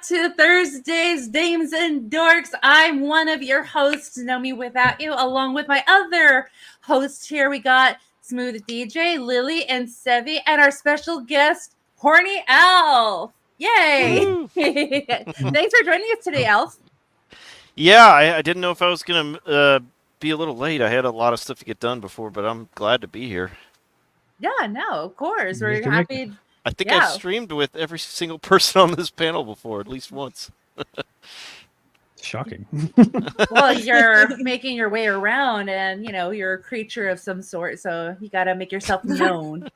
to Thursday's Dames and Dorks. I'm one of your hosts, Nomiwithoutyou, along with my other host here. We got Smu the DJ, Lily, and Sevvy, and our special guest, Horny Alf. Yay! Thanks for joining us today, Alf. Yeah, I didn't know if I was going to be a little late. I had a lot of stuff to get done before, but I'm glad to be here. Yeah, no, of course. We're happy. I think I've streamed with every single person on this panel before, at least once. Shocking. Well, you're making your way around, and you're a creature of some sort, so you got to make yourself known.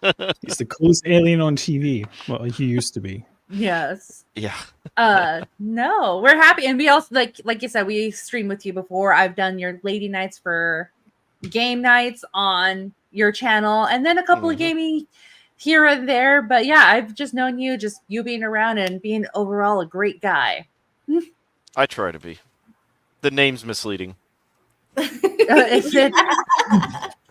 He's the coolest alien on TV. Well, he used to be. Yes. Yeah. No, we're happy, and we also like you said, we streamed with you before. I've done your lady nights for game nights on your channel, and then a couple of gaming here and there. But yeah, I've just known you, just you being around and being overall a great guy. I try to be. The name's misleading. Is it?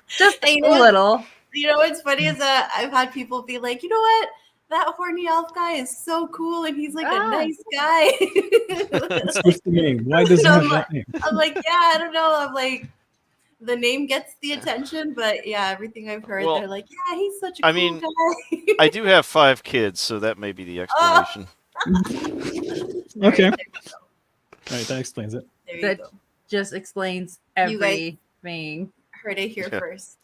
Just a little. You know what's funny is that I've had people be like, you know what? That Horny Alf guy is so cool, and he's like a nice guy. What's the name? Why does he have that name? I'm like, yeah, I don't know. I'm like, the name gets the attention, but yeah, everything I've heard, they're like, yeah, he's such a cool guy. I do have 5 kids, so that may be the explanation. Okay. All right, that explains it. That just explains everything. You guys heard it here first.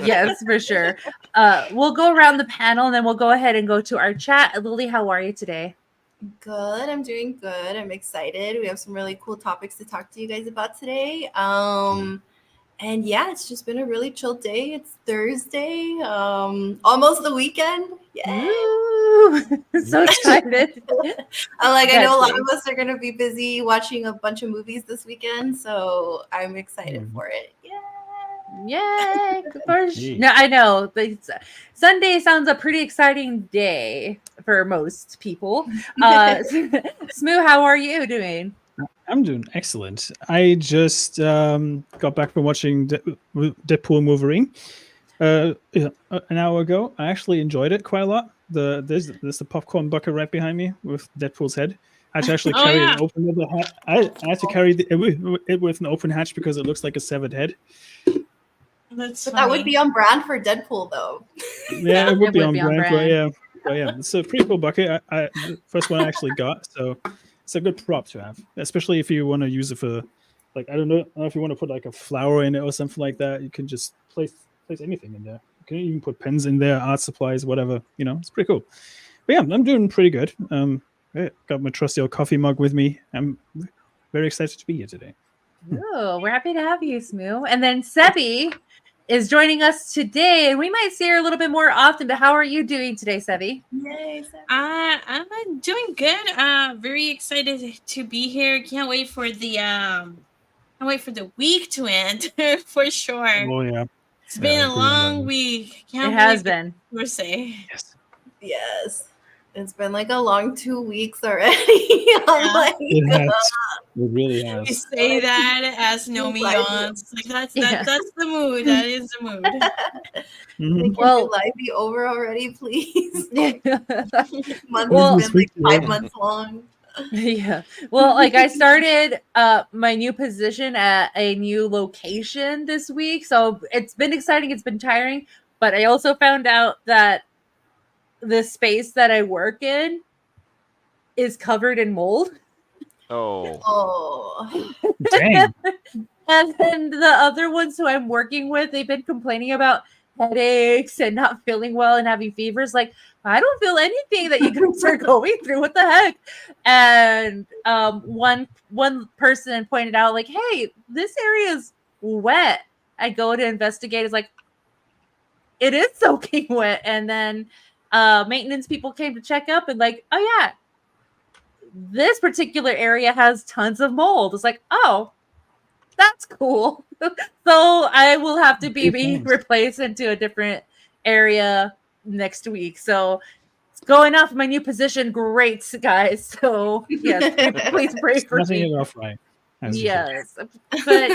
Yes, for sure. We'll go around the panel, and then we'll go ahead and go to our chat. Lily, how are you today? Good. I'm doing good. I'm excited. We have some really cool topics to talk to you guys about today. And yeah, it's just been a really chill day. It's Thursday, almost the weekend. Yeah. So excited. I know a lot of us are going to be busy watching a bunch of movies this weekend, so I'm excited for it. Yay! No, I know. Sunday sounds a pretty exciting day for most people. Smu, how are you doing? I'm doing excellent. I just got back from watching Deadpool Wolverine an hour ago. I actually enjoyed it quite a lot. There's the popcorn bucket right behind me with Deadpool's head. I had to actually carry an open with the hatch. I had to carry it with an open hatch because it looks like a severed head. That would be on brand for Deadpool, though. Yeah, it would be on brand. But yeah, it's a pretty cool bucket. I the first one I actually got, so it's a good prop to have, especially if you want to use it for, I don't know if you want to put like a flower in it or something like that. You can just place anything in there. You can even put pens in there, art supplies, whatever. It's pretty cool. But yeah, I'm doing pretty good. Got my trusty old coffee mug with me. I'm very excited to be here today. Oh, we're happy to have you, Smu. And then Sevvy is joining us today, and we might see her a little bit more often. But how are you doing today, Sevvy? Yay, Sevvy. I'm doing good. Very excited to be here. Can't wait for the week to end for sure. Oh yeah, it's been a long week. It has been. Per se. Yes. It's been like a long 2 weeks already. It really has. You say that as Nomi yawns. That's the mood. That is the mood. Well, can live be over already, please? Months been 5 months long. Yeah. Well, I started my new position at a new location this week, so it's been exciting. It's been tiring, but I also found out that the space that I work in is covered in mold. Oh. Dang. And then the other ones who I'm working with, they've been complaining about headaches and not feeling well and having fevers. Like, I don't feel anything that you guys are going through. What the heck? And one person pointed out, like, hey, this area is wet. I go to investigate. It's like, it is soaking wet. And then maintenance people came to check up and like, oh yeah, this particular area has tons of mold. It's like, oh, that's cool. So I will have to be replaced into a different area next week. So it's going off my new position. Great, guys. So yes, please pray for me. Nothing off right. Yes, but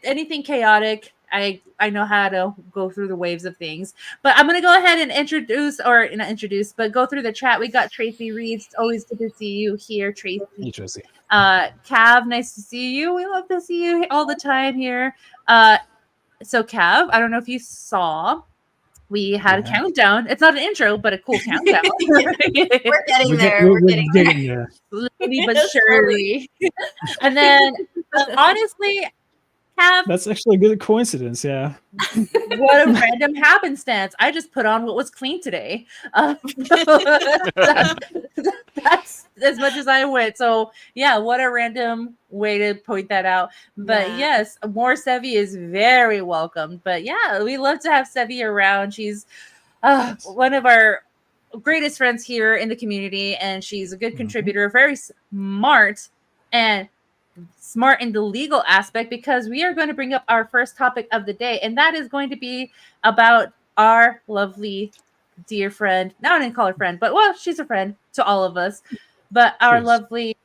anything chaotic, I know how to go through the waves of things. But I'm gonna go ahead and not introduce, but go through the chat. We got Tracy Reeds. Always good to see you here, Tracy. Hey, Tracy. Cav, nice to see you. We love to see you all the time here. So Cav, I don't know if you saw, we had a countdown. It's not an intro, but a cool countdown. We're getting there. We're getting there. Slowly but surely. And then, honestly, Cav, that's actually a good coincidence. Yeah. What a random happenstance. I just put on what was clean today. That's as much as I went. So yeah, what a random way to point that out. But yes, more Sevvy is very welcome. But yeah, we love to have Sevvy around. She's one of our greatest friends here in the community, and she's a good contributor, very smart and smart in the legal aspect, because we are going to bring up our first topic of the day, and that is going to be about our lovely dear friend. Now I didn't call her friend, but well, she's a friend to all of us. But our lovely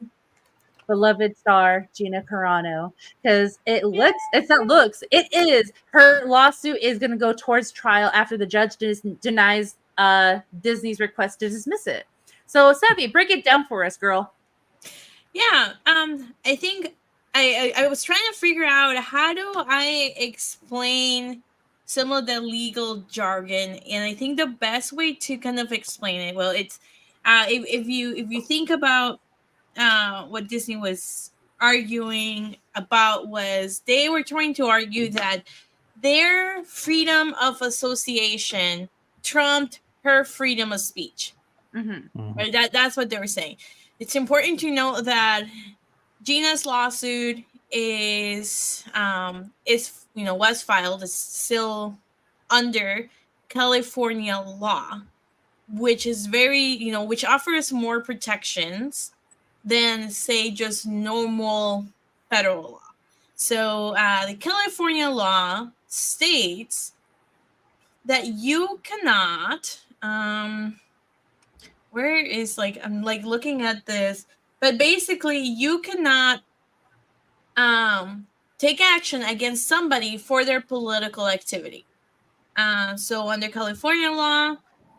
beloved star, Gina Carano, because it is her lawsuit is going to go towards trial after the judge denies Disney's request to dismiss it. So Sevvy, break it down for us, girl. Yeah, I think I was trying to figure out how do I explain some of the legal jargon, and I think the best way to kind of explain it, well, it's if you think about what Disney was arguing about, was they were trying to argue that their freedom of association trumped her freedom of speech. Right? That's what they were saying. It's important to note that Gina's lawsuit was filed. It's still under California law, which is very, which offers more protections than, say, just normal federal law. So the California law states that you cannot where is, like, I'm like looking at this, but basically you cannot take action against somebody for their political activity. So under California law,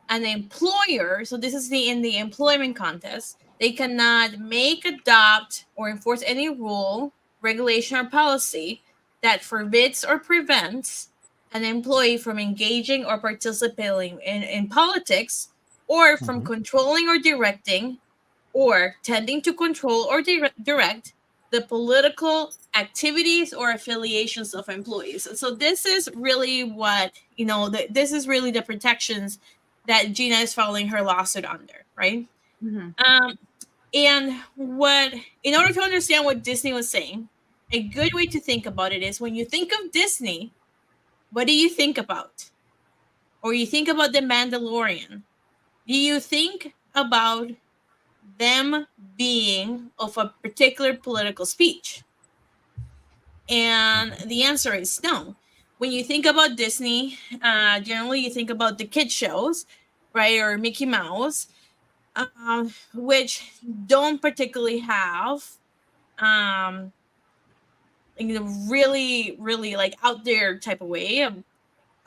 an employer, so this is in the employment context, they cannot make, adopt, or enforce any rule, regulation, or policy that forbids or prevents an employee from engaging or participating in politics, or from controlling or directing, or tending to control or direct the political activities or affiliations of employees. So this is really what, this is really the protections that Gina is filing her lawsuit under, right? And in order to understand what Disney was saying, a good way to think about it is, when you think of Disney, what do you think about? Or you think about The Mandalorian, do you think about them being of a particular political speech? And the answer is no. When you think about Disney, generally you think about the kid shows, right, or Mickey Mouse, which don't particularly have really, really, like, out there type of way,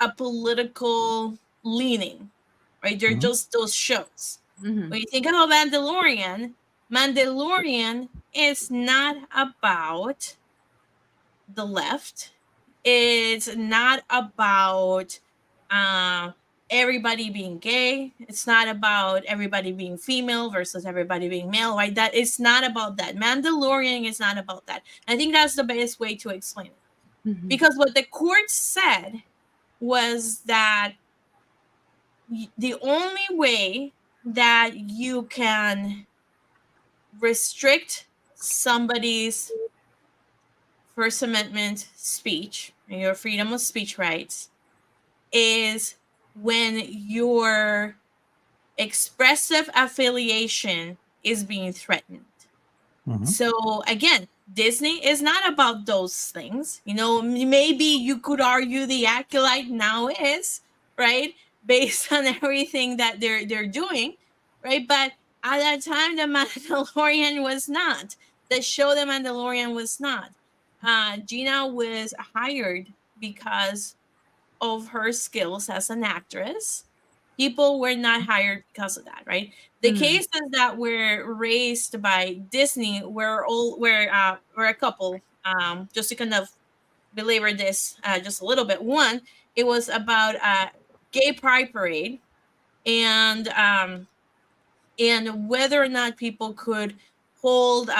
a political leaning, right? They're just those shows. When you think about Mandalorian is not about the left. It's not about everybody being gay. It's not about everybody being female versus everybody being male, right? That it's not about that. Mandalorian is not about that. I think that's the best way to explain it. Because what the court said was that the only way that you can restrict somebody's First Amendment speech, your freedom of speech rights, is when your expressive affiliation is being threatened. So again, Disney is not about those things. Maybe you could argue the Acolyte now is, right, based on everything that they're doing, right? But at that time, The Mandalorian was not. The show The Mandalorian was not. Gina was hired because of her skills as an actress. People were not hired because of that, right? The cases that were raised by Disney were a couple. Just to kind of belabor this just a little bit. One, it was about a gay pride parade, and whether or not people could hold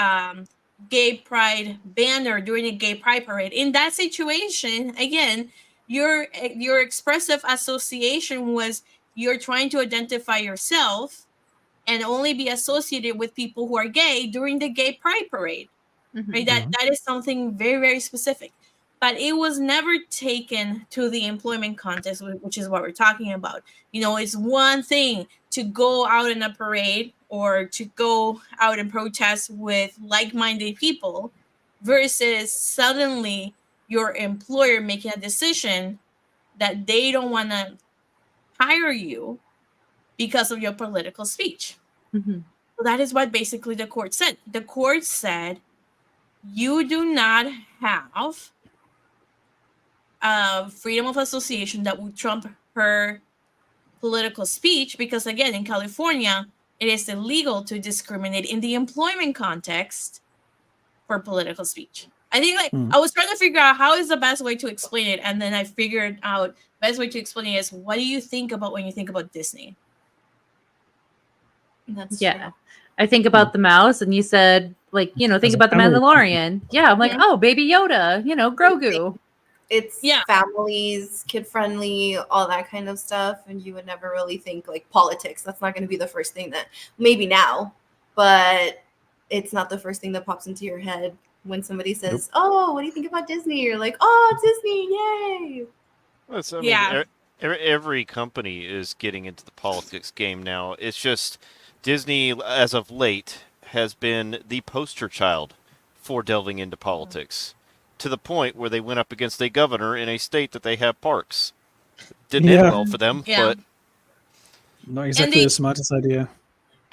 gay pride banner during a gay pride parade. In that situation, again, your expressive association was you're trying to identify yourself and only be associated with people who are gay during the gay pride parade. Right? That is something very, very specific. But it was never taken to the employment context, which is what we're talking about. It's one thing to go out in a parade or to go out and protest with like-minded people versus suddenly your employer making a decision that they don't want to hire you because of your political speech. So that is what basically the court said. The court said, you do not have freedom of association that would trump her political speech because, again, in California, it is illegal to discriminate in the employment context for political speech. I think I was trying to figure out how is the best way to explain it, and then I figured out the best way to explain it is, what do you think about when you think about Disney? That's true. I think about the mouse, and you said, think about the Mandalorian. Yeah, I'm like, oh, Baby Yoda, Grogu. It's families, kid-friendly, all that kind of stuff, and you would never really think, politics. That's not going to be the first thing that, maybe now, but it's not the first thing that pops into your head when somebody says, oh, what do you think about Disney? You're like, oh, Disney, yay! Well, every company is getting into the politics game now. It's just Disney, as of late, has been the poster child for delving into politics, to the point where they went up against a governor in a state that they have parks. Didn't end well for them, but not exactly the smartest idea.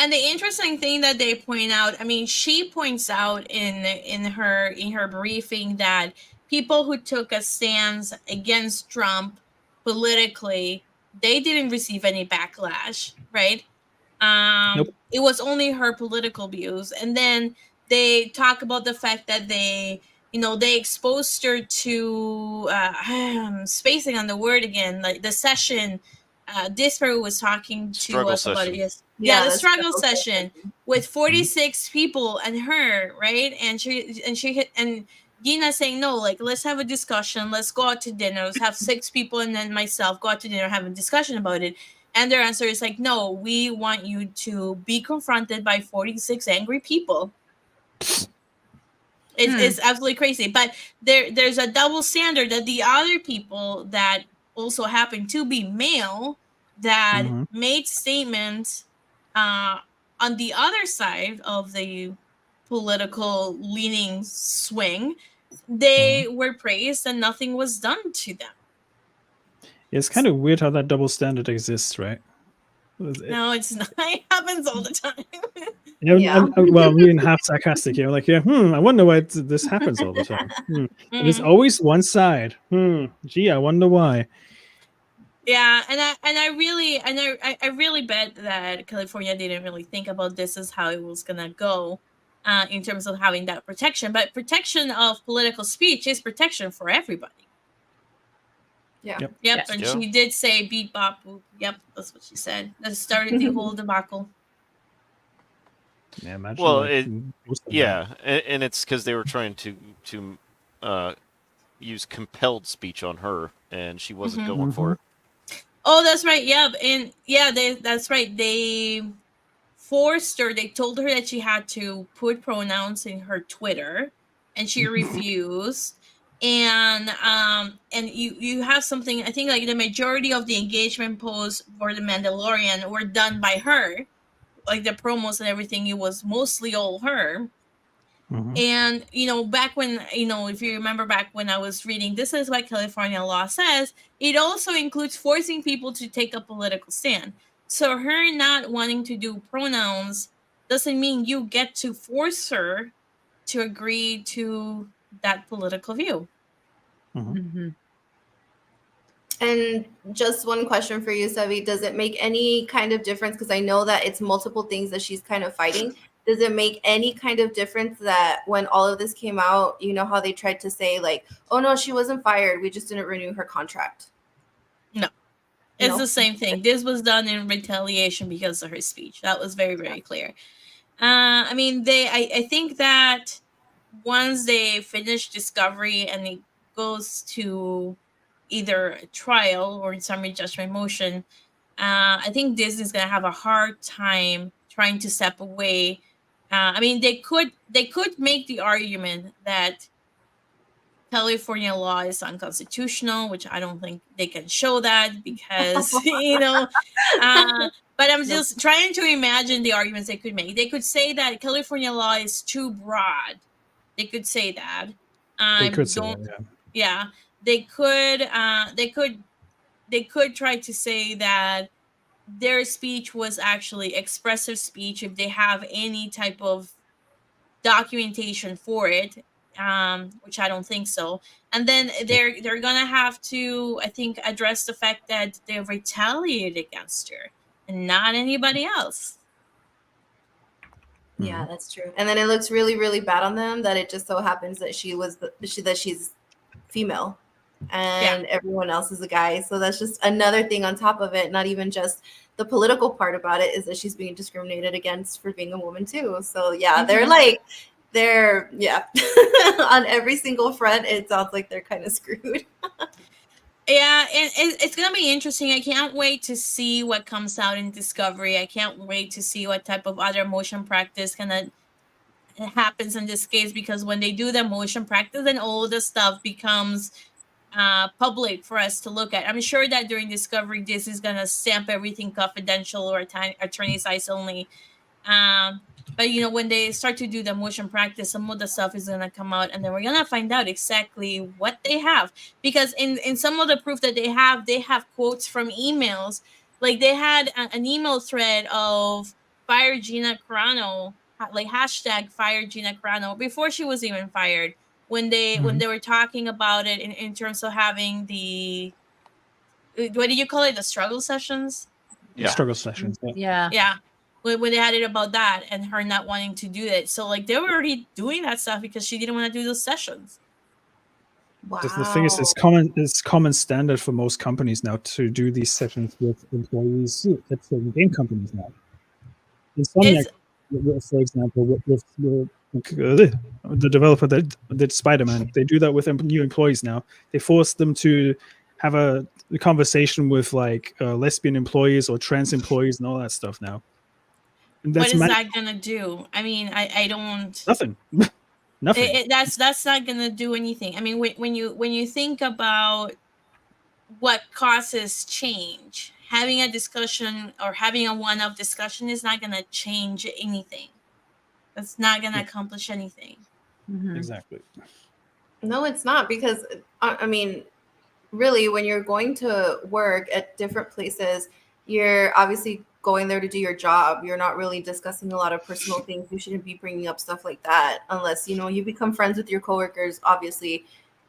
And the interesting thing that they point out, she points out in her briefing that people who took a stance against Trump politically, they didn't receive any backlash, right? It was only her political views. And then they talk about the fact that they exposed her to I'm spacing on the word again, like the session Disper was talking to us about it. Yes. The struggle session with 46 people and her, right? And Gina saying, no, let's have a discussion. Let's go out to dinner. Let's have 6 people and then myself go out to dinner, have a discussion about it. And their answer is no, we want you to be confronted by 46 angry people. It's absolutely crazy. But there's a double standard that the other people that also happen to be male that made statements on the other side of the political leaning swing, they were praised and nothing was done to them. It's kind of weird how that double standard exists, right? No, it's not. It happens all the time. Well, I'm being half sarcastic here. I wonder why this happens all the time. There's always one side. Gee, I wonder why. Yeah, and I really bet that California didn't really think about this as how it was gonna go, in terms of having that protection. But protection of political speech is protection for everybody. Yep. And she did say beat bop boop. Yep, that's what she said. That started the whole debacle. Yeah, imagine. Well, and it's because they were trying to use compelled speech on her, and she wasn't going for it. Oh, that's right. Yeah, and that's right. They forced her. They told her that she had to put pronouns in her Twitter, and she refused. And you have something. I think the majority of the engagement posts for the Mandalorian were done by her, like the promos and everything. It was mostly all her. And back when if you remember back when I was reading, this is what California law says. It also includes forcing people to take a political stand. So her not wanting to do pronouns doesn't mean you get to force her to agree to that political view. And just one question for you, Sevvy. Does it make any kind of difference? Because I know that it's multiple things that she's kind of fighting. Does it make any kind of difference that when all of this came out, you know how they tried to say like, oh no, she wasn't fired. We just didn't renew her contract. No. It's the same thing. This was done in retaliation because of her speech. That was very, very clear. I mean, I think that once they finish discovery and it goes to either a trial or in summary judgment motion, I think Disney's gonna have a hard time trying to step away. I mean, they could make the argument that California law is unconstitutional, which I don't think they can show that because but I'm just trying to imagine the arguments they could make. They could say that California law is too broad. They could say that. They could say that, yeah. They could try to say that their speech was actually expressive speech if they have any type of documentation for it, which I don't think so. And then they're gonna have to, I think, address the fact that they retaliated against her and not anybody else. Yeah, that's true. And then it looks really, really bad on them that it just so happens that she's female and everyone else is a guy. So that's just another thing on top of it. Not even just the political part about it is that she's being discriminated against for being a woman too. So yeah, they're on every single front. It sounds like they're kind of screwed. Yeah, and it's gonna be interesting. I can't wait to see what comes out in Discovery. I can't wait to see what type of other motion practice happens in this case, because when they do the motion practice, then all the stuff becomes public for us to look at. I'm sure that during Discovery, this is gonna stamp everything confidential or attorney's eyes only. But when they start to do the motion practice, some of the stuff is gonna come out, and then we're gonna find out exactly what they have. Because in some of the proof that they have quotes from emails. Like they had an email thread of fire Gina Carano, like hashtag fire Gina Carano, before she was even fired. When they were talking about it in terms of having the, what do you call it, the struggle sessions? Yeah. Struggle sessions. Yeah. When they had it about that and her not wanting to do it. So like they were already doing that stuff because she didn't want to do those sessions. Wow. The thing is, it's common standard for most companies now to do these sessions with employees at certain game companies now. Insomniac, for example, with the developer that did Spider-Man, they do that with new employees now. They force them to have a conversation with like lesbian employees or trans employees and all that stuff now. And what is that gonna do? I mean, I don't. Nothing. Nothing. That's not gonna do anything. I mean, when you think about what causes change, having a discussion or having a one-off discussion is not gonna change anything. That's not gonna accomplish anything. Mm-hmm. Exactly. No, it's not, because I mean, really, when you're going to work at different places, you're obviously going there to do your job. You're not really discussing a lot of personal things. You shouldn't be bringing up stuff like that unless you become friends with your coworkers. Obviously,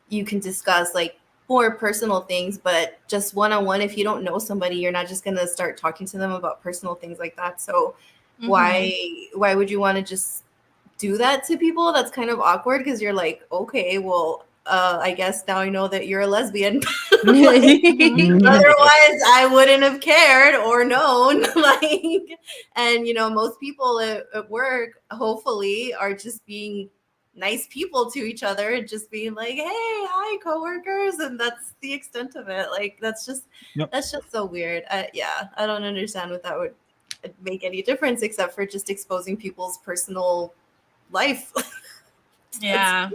you can discuss like more personal things, but just one-on-one, if you don't know somebody, you're not just gonna start talking to them about personal things like that. So why would you want to just do that to people? That's kind of awkward, because you're like, okay, well, I guess now I know that you're a lesbian. Otherwise, I wouldn't have cared or known. And most people at work, hopefully, are just being nice people to each other and just being like, "Hey, hi, coworkers," and that's the extent of it. Like that's just so weird. I don't understand what that would make any difference except for just exposing people's personal life. Yeah.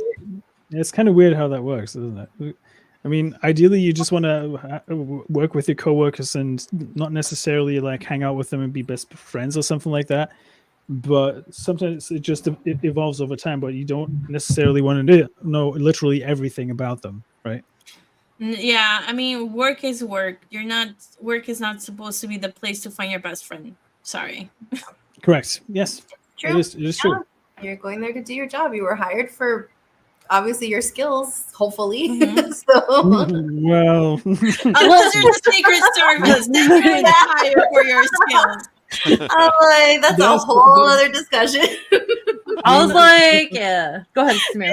It's kind of weird how that works, isn't it? I mean, ideally, you just want to work with your coworkers and not necessarily like hang out with them and be best friends or something like that. But sometimes it evolves over time. But you don't necessarily want to know literally everything about them, right? Yeah, I mean, work is work. Work is not supposed to be the place to find your best friend. Sorry. Correct. Yes. True. It is true. You're going there to do your job. You were hired for obviously your skills, hopefully. Mhm. So Well, Unless you're the Secret Service, then you're gonna hire for your skills. I'm like, that's a That's- whole other discussion. I was like, yeah. Go ahead, Smu.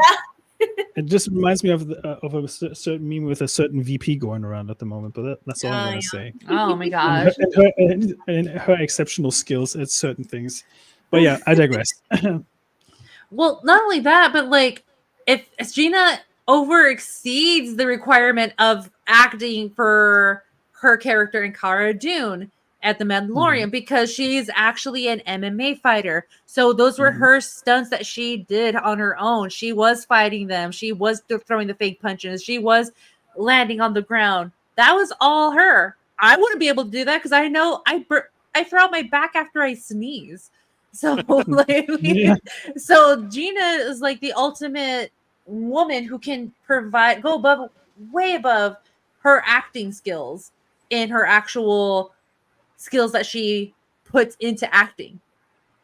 it just reminds me of a certain meme with a certain VP going around at the moment. But that's all I'm gonna say. Oh my And gosh. and her exceptional skills at certain things. But yeah, I digress. Well, not only that, but like if Gina over exceeds the requirement of acting for her character in Cara Dune at the Mandalorian because she's actually an MMA fighter. So those were her stunts that she did on her own. She was fighting them. She was throwing the fake punches. She was landing on the ground. That was all her. I wouldn't be able to do that because I know I throw out my back after I sneeze. So like, Yeah. so Gina is like the ultimate woman who can go way above her acting skills in her actual skills that she puts into acting.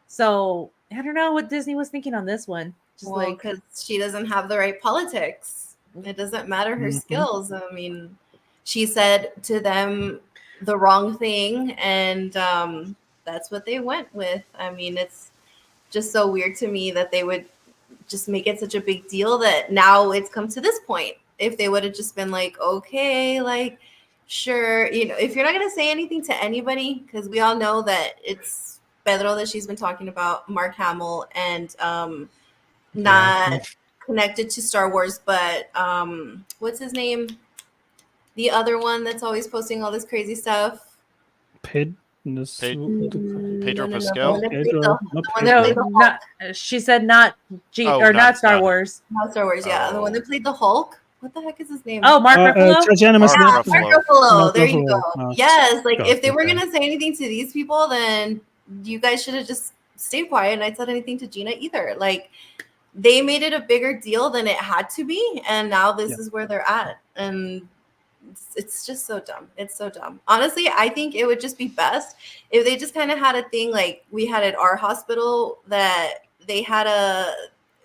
So I don't know what Disney was thinking on this one. Just Well, like, because she doesn't have the right politics. It doesn't matter her skills. I mean, she said to them the wrong thing, and that's what they went with. I mean, it's just so weird to me that they would just make it such a big deal that now it's come to this point. If they would have just been like, okay, like, sure, you know, if you're not going to say anything to anybody, because we all know that it's Pedro that she's been talking about, Mark Hamill, and not connected to Star Wars, but what's his name? The other one that's always posting all this crazy stuff. Pedro Pascal? She said not not not Star Wars. Not Star Wars, yeah. The one that played the Hulk. What the heck is his name? Oh, Mark Ruffalo? Mark Ruffalo. There you go. Oh, Yes, like God, if they were okay. going to say anything to these people, then you guys should have just stayed quiet and I said anything to Gina either. Like they made it a bigger deal than it had to be, and now this is where they're at. And it's just so dumb. It's so dumb. Honestly, I think it would just be best if they just kind of had a thing like we had at our hospital that they had a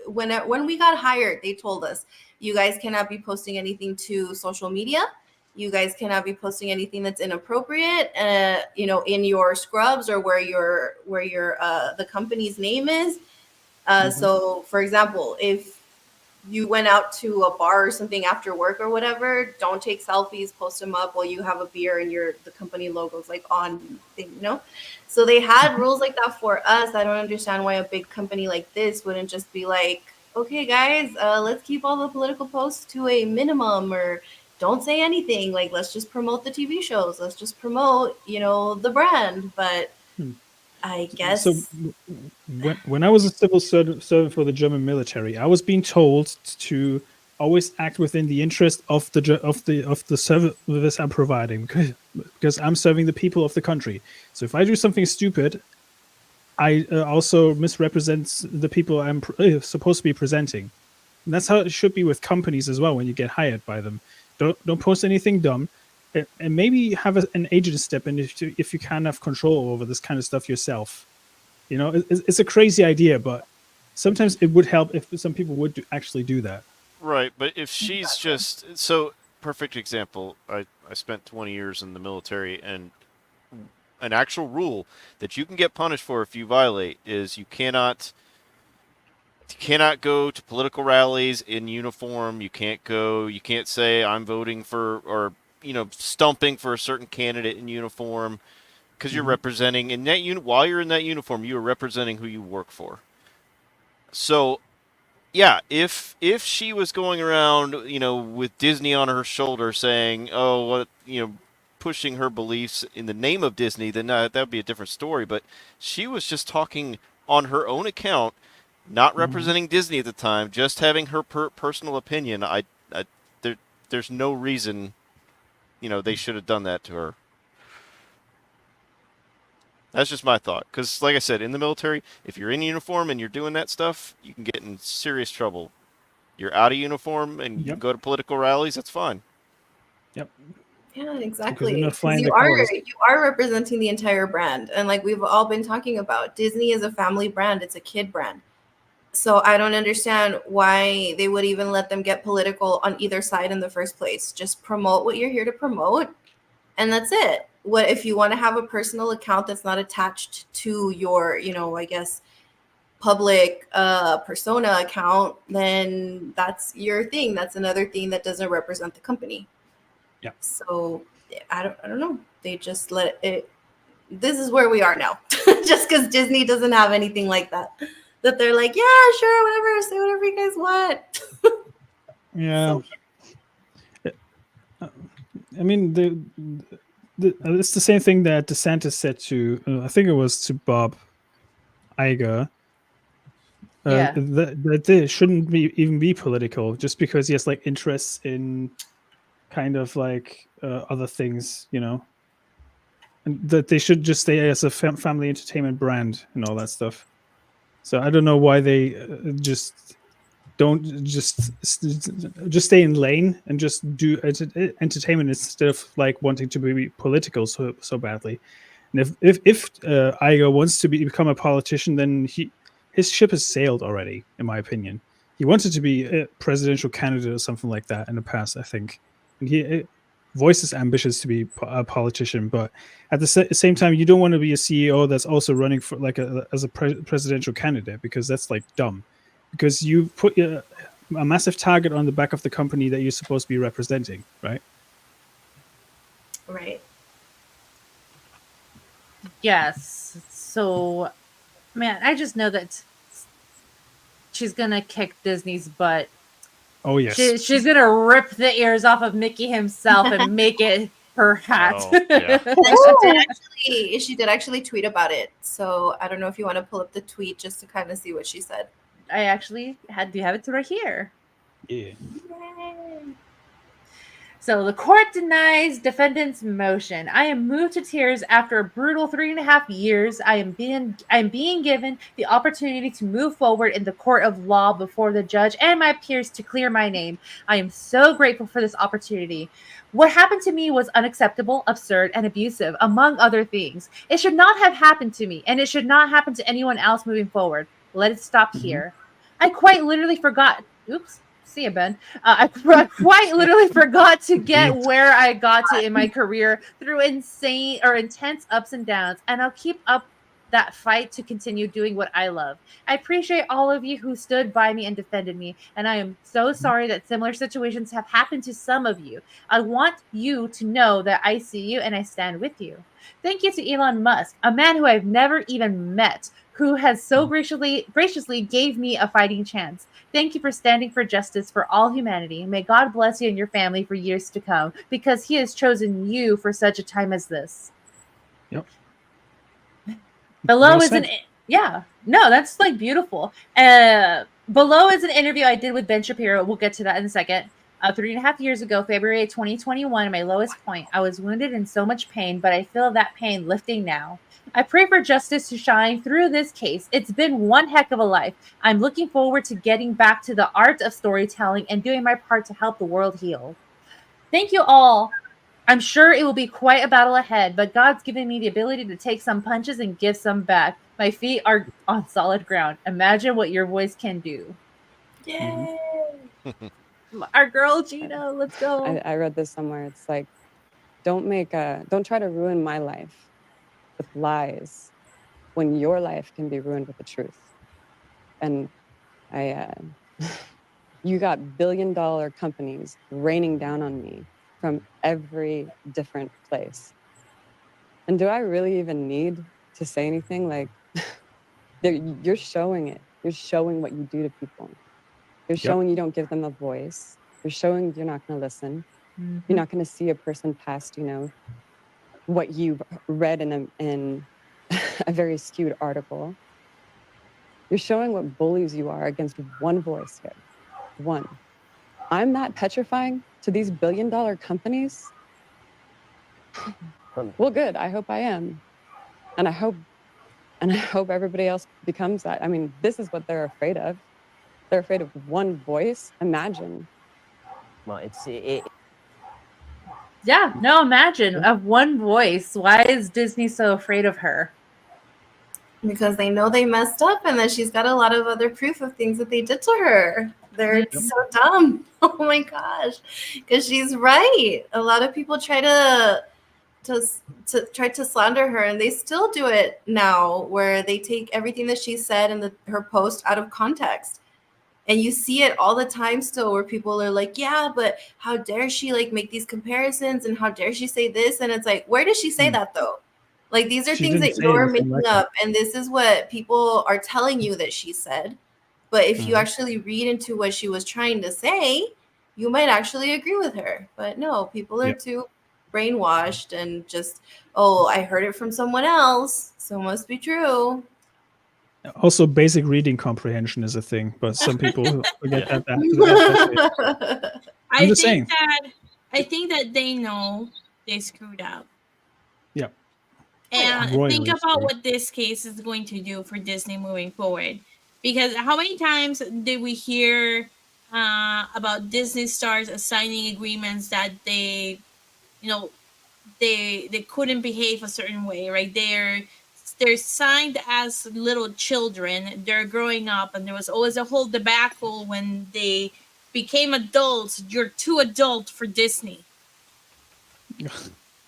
when we got hired, they told us you guys cannot be posting anything to social media. You guys cannot be posting anything that's inappropriate, you know, in your scrubs or where your the company's name is. So, for example, if you went out to a bar or something after work or whatever, don't take selfies, post them up while you have a beer and the company logo's like on thing, you know? So they had rules like that for us. I don't understand why a big company like this wouldn't just be like, okay, guys, let's keep all the political posts to a minimum, or don't say anything. Like, let's just promote the TV shows. Let's just promote, you know, the brand. But I guess. So when I was a civil servant for the German military, I was being told to always act within the interest of the service I'm providing, because I'm serving the people of the country. So if I do something stupid, I also misrepresent the people I'm supposed to be presenting. And that's how it should be with companies as well when you get hired by them. Don't post anything dumb. And maybe have an agent step in if you can't have control over this kind of stuff yourself. You know, it's a crazy idea, but sometimes it would help if some people would actually do that. Right, but if she's just... So, perfect example. I spent 20 years in the military, and an actual rule that you can get punished for if you violate is you cannot go to political rallies in uniform. You can't say I'm voting for, or stumping for a certain candidate in uniform, because you're representing in that while you're in that uniform, you are representing who you work for. So, yeah, if she was going around, with Disney on her shoulder saying, "Oh, what," pushing her beliefs in the name of Disney, then that would be a different story. But she was just talking on her own account, not representing Disney at the time, just having her personal opinion. There's no reason. They should have done that to her. That's just my thought. Because, like I said, in the military, if you're in uniform and you're doing that stuff, you can get in serious trouble. You're out of uniform and you go to political rallies, that's fine. Yep. Yeah, exactly. You are representing the entire brand. And like we've all been talking about, Disney is a family brand. It's a kid brand. So I don't understand why they would even let them get political on either side in the first place. Just promote what you're here to promote, and that's it. What if you want to have a personal account that's not attached to your, I guess, public persona account, then that's your thing. That's another thing that doesn't represent the company. Yeah. So I don't know. They just let it. This is where we are now. Just because Disney doesn't have anything like that. That they're like, yeah, sure, whatever, say whatever you guys want. Yeah. So. I mean, it's the same thing that DeSantis said to, I think it was to Bob Iger. That they shouldn't even be political, just because he has like interests in kind of like other things, and that they should just stay as a family entertainment brand and all that stuff. So I don't know why they just don't just stay in lane and just do entertainment instead of like wanting to be political so badly. And if Iger wants to become a politician, then his ship has sailed already, in my opinion. He wanted to be a presidential candidate or something like that in the past, I think. And he voices ambitions to be a politician, but at the same time, you don't want to be a CEO that's also running for like as a presidential candidate, because that's like dumb. Because you put a massive target on the back of the company that you're supposed to be representing, right? Right. Yes. So, man, I just know that she's gonna kick Disney's butt. Oh yes. She's gonna rip the ears off of Mickey himself and make it her hat. Oh, yeah. She did actually tweet about it. So I don't know if you want to pull up the tweet just to kind of see what she said. I actually do have it right here. Yeah. Yay. So the court denies defendant's motion. I am moved to tears after a brutal 3.5 years. I am being given the opportunity to move forward in the court of law before the judge and my peers to clear my name. I am so grateful for this opportunity. What happened to me was unacceptable, absurd, and abusive, among other things. It should not have happened to me, and it should not happen to anyone else moving forward. Let it stop here. I quite literally forgot. Oops. See you, Ben. I quite literally forgot to get where I got to in my career through intense ups and downs, and I'll keep up that fight to continue doing what I love. I appreciate all of you who stood by me and defended me, and I am so sorry that similar situations have happened to some of you. I want you to know that I see you and I stand with you. Thank you to Elon Musk, a man who I've never even met, who has so graciously gave me a fighting chance. Thank you for standing for justice for all humanity. May God bless you and your family for years to come, because he has chosen you for such a time as this. Yep. Below is that's like beautiful. Below is an interview I did with Ben Shapiro. We'll get to that in a second. 3.5 years ago, February 2021, my lowest point. I was wounded in so much pain, but I feel that pain lifting now. I pray for justice to shine through this case. It's been one heck of a life. I'm looking forward to getting back to the art of storytelling and doing my part to help the world heal. Thank you all. I'm sure it will be quite a battle ahead, but God's given me the ability to take some punches and give some back. My feet are on solid ground. Imagine what your voice can do. Yay! Our girl Gina, let's go. I read this somewhere. It's like, don't try to ruin my life with lies when your life can be ruined with the truth. And you got billion-dollar companies raining down on me from every different place. And do I really even need to say anything? Like, you're showing it. You're showing what you do to people. You're showing you don't give them a voice. You're showing you're not going to listen. Mm-hmm. You're not going to see a person past, what you've read in a very skewed article. You're showing what bullies you are against one voice here. One. I'm that petrifying to these billion-dollar companies? Well, good. I hope I am. And I hope everybody else becomes that. I mean, this is what they're afraid of. They're afraid of one voice. Imagine. Well, imagine of one voice. Why is Disney so afraid of her? because they know they messed up and that she's got a lot of other proof of things that they did to her. They're so dumb. Oh my gosh. Because she's right. A lot of people try to try to slander her, and they still do it now, where they take everything that she said in her post out of context. And you see it all the time still, where people are like, yeah, but how dare she like make these comparisons, and how dare she say this? And it's like, where does she say that though? Like, these are things that you're making up, and this is what people are telling you that she said. But if you actually read into what she was trying to say, you might actually agree with her. But no, people are too brainwashed and just, oh, I heard it from someone else, so it must be true. Also, basic reading comprehension is a thing, but some people forget that. I'm just saying. I think that they know they screwed up. Yeah. And think about what this case is going to do for Disney moving forward. Because how many times did we hear about Disney stars signing agreements that they couldn't behave a certain way, right? They're signed as little children. They're growing up, and there was always a whole debacle when they became adults. You're too adult for Disney.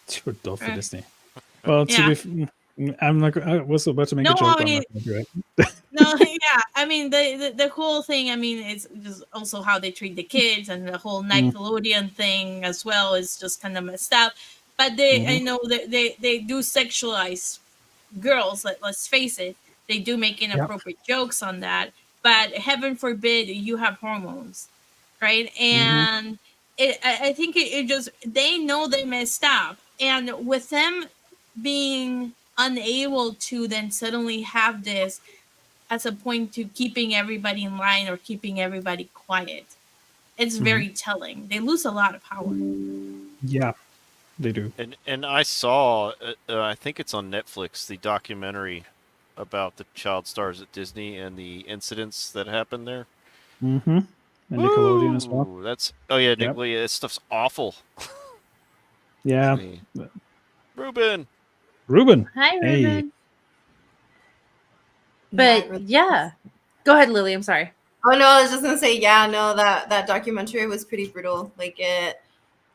Too adult for Disney. Well, I'm like, I was about to make a joke on that. I mean, the whole thing, I mean, it's just also how they treat the kids, and the whole Nickelodeon thing as well is just kind of messed up. But I know that they do sexualize girls. Let's face it, they do make inappropriate jokes on that. But heaven forbid you have hormones, right? And I think it just, they know they messed up, and with them being unable to then suddenly have this as a point to keeping everybody in line or keeping everybody quiet, it's very telling. They lose a lot of power. Yeah, they do. And I saw, I think it's on Netflix, the documentary about the child stars at Disney and the incidents that happened there. And Nickelodeon as well. Nickelodeon. That stuff's awful. Yeah. Ruben. Hi, Ruben. But go ahead, Lily. I'm sorry. Oh no, I was just gonna say, that documentary was pretty brutal. Like,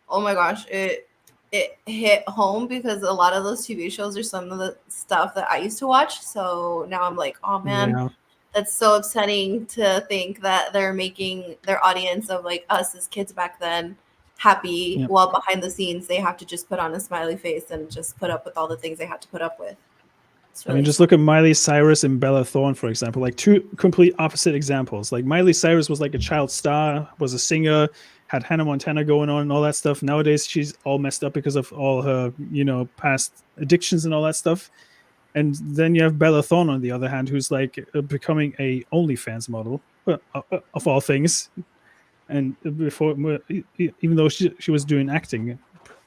oh my gosh, it hit home, because a lot of those TV shows are some of the stuff that I used to watch. So now I'm like, oh man, that's so upsetting to think that they're making their audience of like us as kids back then happy, while behind the scenes they have to just put on a smiley face and just put up with all the things they had to put up with. Really, I mean, just look at Miley Cyrus and Bella Thorne, for example, like two complete opposite examples. Like, Miley Cyrus was like a child star, was a singer, had Hannah Montana going on and all that stuff. Nowadays, she's all messed up because of all her, past addictions and all that stuff. And then you have Bella Thorne, on the other hand, who's like becoming a OnlyFans model, of all things. And before, even though she was doing acting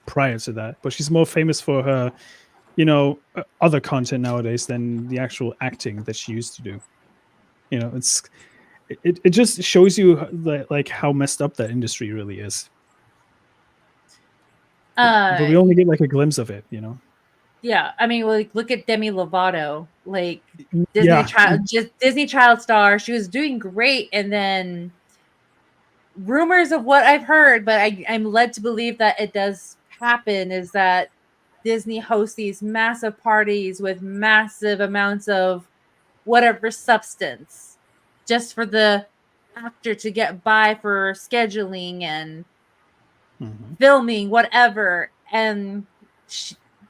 prior to that, but she's more famous for her, other content nowadays than the actual acting that she used to do. It just shows you like how messed up that industry really is. But we only get like a glimpse of it, Yeah, I mean, like, look at Demi Lovato, like Disney child star. She was doing great, and then rumors of what I've heard, but I'm led to believe that it does happen, is that Disney hosts these massive parties with massive amounts of whatever substance, just for the actor to get by for scheduling and filming, whatever. And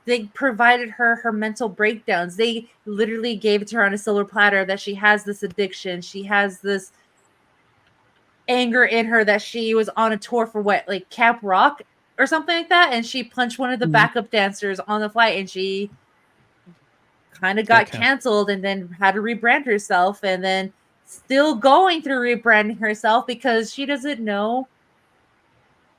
they provided her mental breakdowns. They literally gave it to her on a silver platter that she has this addiction. She has this anger in her, that she was on a tour for like Camp Rock or something like that, and she punched one of the backup dancers on the flight, and she kind of got canceled, and then had to rebrand herself, and then still going through rebranding herself because she doesn't know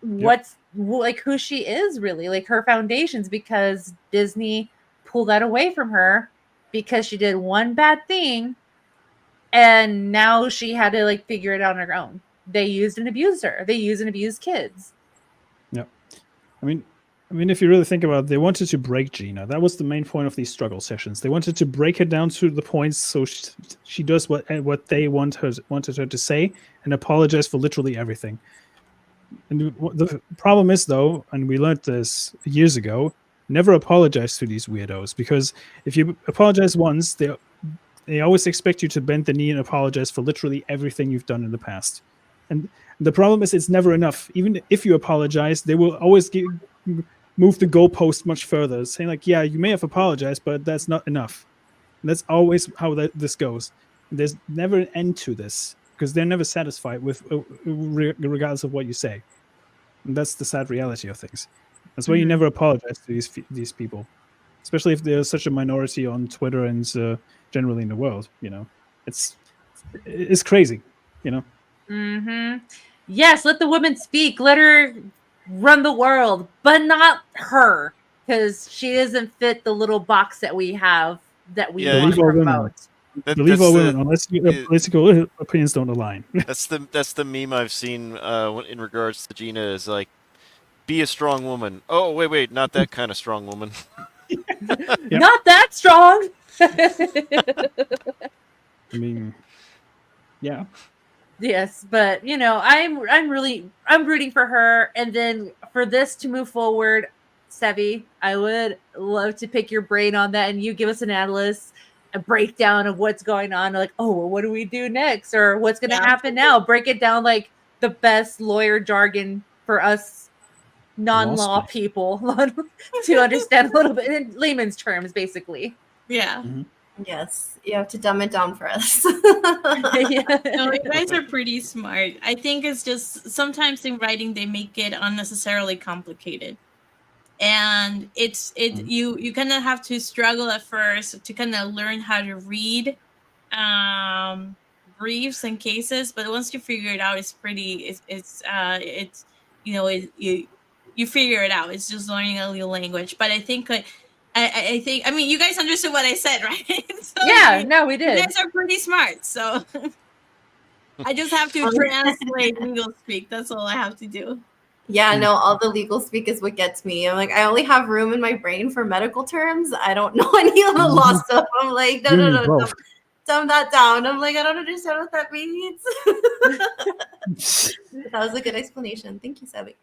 what's like who she is really, like her foundations, because Disney pulled that away from her because she did one bad thing, and now she had to like figure it out on her own. They used and abused her. They used and abused kids. Yeah. I mean, I mean, if you really think about it, they wanted to break Gina. That was the main point of these struggle sessions. They wanted to break her down to the points so she does what they wanted her to say and apologize for literally everything. And the problem is, though, and we learned this years ago, never apologize to these weirdos, because if you apologize once, they always expect you to bend the knee and apologize for literally everything you've done in the past. And the problem is it's never enough. Even if you apologize, they will always move the goalpost much further, saying like, yeah, you may have apologized, but that's not enough. And that's always how this goes. There's never an end to this, because they're never satisfied with regardless of what you say. And that's the sad reality of things. That's why you never apologize to these people, especially if they're such a minority on Twitter and generally in the world. You know, it's crazy. You know. Mm-hmm. Yes, let the woman speak. Let her run the world, but not her, because she doesn't fit the little box that we have that we want to promote. Believe all women, unless your political opinions don't align. That's the meme I've seen in regards to Gina, is like, be a strong woman. Oh, wait, not that kind of strong woman. Yep. Not that strong. I mean, yeah. Yes, but you know, I'm rooting for her, and then for this to move forward, Sevvy, I would love to pick your brain on that, and you give us an analyst, a breakdown of what's going on. Like, oh, well, what do we do next, or what's going to happen now? Break it down like the best lawyer jargon for us non-law people to understand a little bit in layman's terms, basically. Yeah. Mm-hmm. Yes, you have to dumb it down for us. Yeah. No, you guys are pretty smart. I think it's just sometimes in writing they make it unnecessarily complicated, and you kind of have to struggle at first to kind of learn how to read briefs and cases, but once you figure it out, it's you figure it out. It's just learning a new language. But I think I mean, you guys understood what I said, right? So no, we did. You guys are pretty smart, so I just have to translate legal speak. That's all I have to do. Yeah, no, all the legal speak is what gets me. I'm like, I only have room in my brain for medical terms. I don't know any of the law stuff. I'm like, no, dumb that down. I'm like, I don't understand what that means. That was a good explanation. Thank you, Sevvy.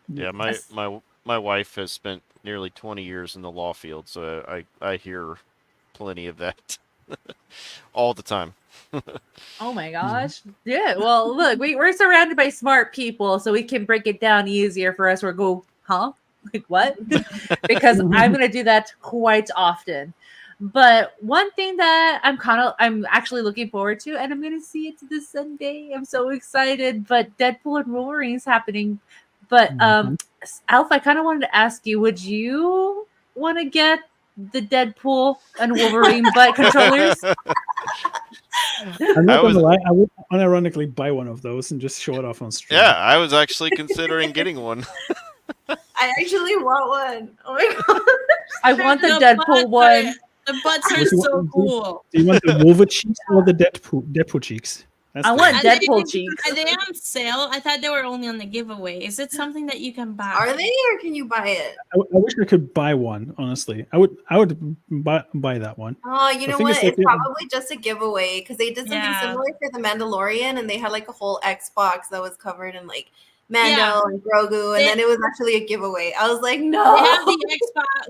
Yeah, my wife has spent nearly 20 years in the law field, so I hear plenty of that all the time. Oh my gosh. Yeah, well, look, we're surrounded by smart people, so we can break it down easier for us. Or go, huh? Like what? Because I'm going to do that quite often. But one thing that I'm actually looking forward to, and I'm going to see it this Sunday. I'm so excited. But Deadpool and Wolverine is happening. But Alf, I kind of wanted to ask you, would you want to get the Deadpool and Wolverine butt controllers? I'm not gonna lie, I would unironically buy one of those and just show it off on stream. Yeah, I was actually considering getting one. I actually want one. Oh my god. I want the Deadpool one. The butts are so cool. Do you want the Wolver cheeks or the Deadpool cheeks? I want Deadpool cheeks. Are they on sale? I thought they were only on the giveaway. Is it something that you can buy? Are they, or can you buy it? I wish I could buy one. Honestly, I would buy that one. Oh, you know what? It's probably just a giveaway, because they did something similar for the Mandalorian, and they had like a whole Xbox that was covered in like Mando and Grogu, and then it was actually a giveaway. I was like, no.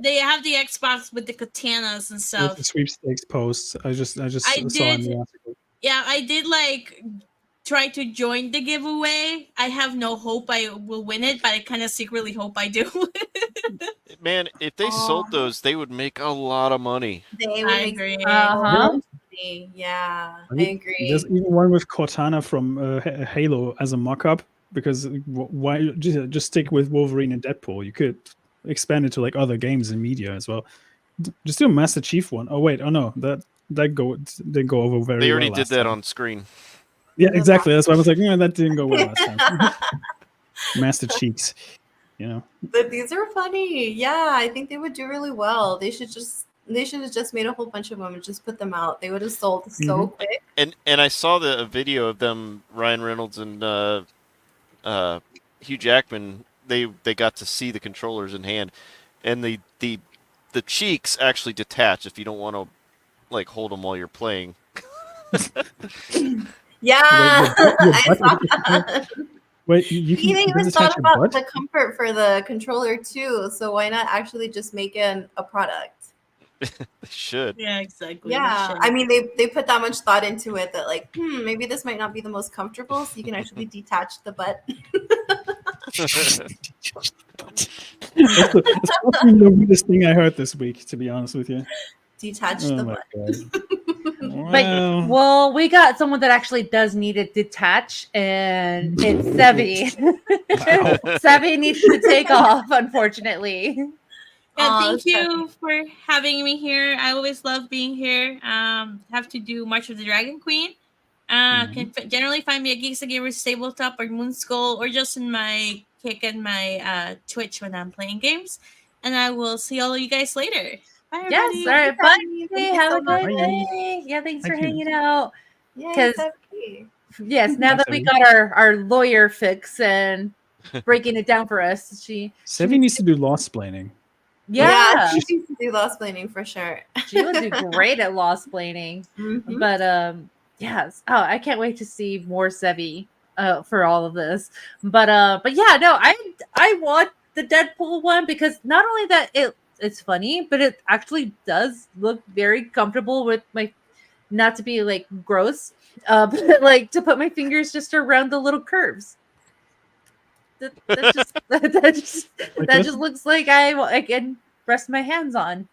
They have the Xbox with the katanas and stuff. With the sweepstakes posts. I just saw in the article. Yeah, I did like try to join the giveaway. I have no hope I will win it, but I kind of secretly hope I do. Man, if they sold those, they would make a lot of money. I agree. Yeah, I agree. There's even one with Cortana from Halo as a mock-up, because why just stick with Wolverine and Deadpool? You could expand it to like other games and media as well. Just do a Master Chief one. Oh wait, no, that didn't go over very well. They already did that on screen. Yeah, exactly. That's why I was like, that didn't go well last time. Master Cheeks, you know. But these are funny. Yeah, I think they would do really well. They should have just made a whole bunch of them and just put them out. They would have sold so quick. And I saw the video of them, Ryan Reynolds and Hugh Jackman, they got to see the controllers in hand, and the cheeks actually detach if you don't want to like hold them while you're playing. Yeah, I saw that. Wait, you He can even attach thought your about butt? the comfort for the controller too. So why not actually just make it a product? They should. Yeah, exactly. Yeah, I mean they put that much thought into it that like, maybe this might not be the most comfortable, so you can actually detach the butt. That's probably the weirdest thing I heard this week, to be honest with you. Detach Oh the my butt. god. But well, we got someone that actually does need it detach, and it's Sevvy. Sevvy needs to take off, unfortunately. Yeah, thank you for having me here. I always love being here. Have to do March of the Dragon Queen. Can generally find me at Geeks and Gamers Tabletop or Moonskull, or just in my Kick and my Twitch when I'm playing games. And I will see all of you guys later. Bye, everybody. Yes, all right, bye. Have a much. good day. Yeah, thanks for Thank you. hanging out. Yay, Because Sevvy. yes, now that we Thanks, got our lawyer fix and breaking it down for us, Sevvy needs to do law-splaining. yeah, she needs to do law explaining for sure. she would do great at law explaining. Mhm. But yes, oh, I can't wait to see more Sevvy for all of this. But yeah, no, I want the Deadpool one because not only that it's funny, but it actually does look very comfortable with my, not to be like gross, but like to put my fingers just around the little curves. That just looks like I can rest my hands on.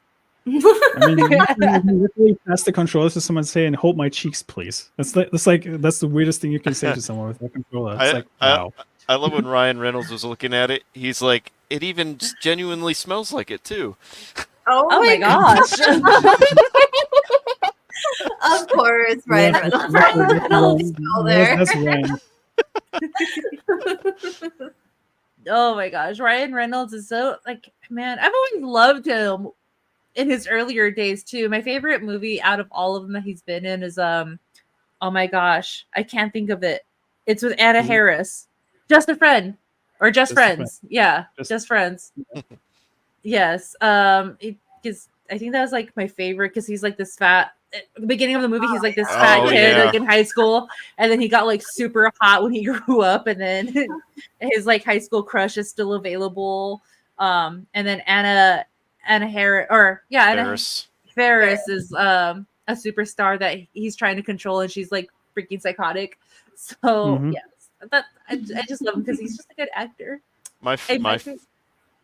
I mean, you literally pass the controller to someone saying, "Hold my cheeks, please." That's the weirdest thing you can say to someone with that controller. It's like, wow. I love when Ryan Reynolds was looking at it. He's like, it even genuinely smells like it too. Oh my gosh. Of course, Ryan Reynolds. Ryan Reynolds is still there. That's Ryan. Oh my gosh, Ryan Reynolds is so like, man, I've always loved him in his earlier days too. My favorite movie out of all of them that he's been in is oh my gosh, I can't think of it. It's with Anna Harris. Just a Friend or Just Friends. Yeah, Just Friends. Yes. Because I think that was like my favorite because he's like this fat. At the beginning of the movie, he's like this fat kid like in high school, and then he got like super hot when he grew up, and then his like high school crush is still available. And then Anna Faris is a superstar that he's trying to control, and she's like freaking psychotic. So yes, I just love him because he's just a good actor. My favorite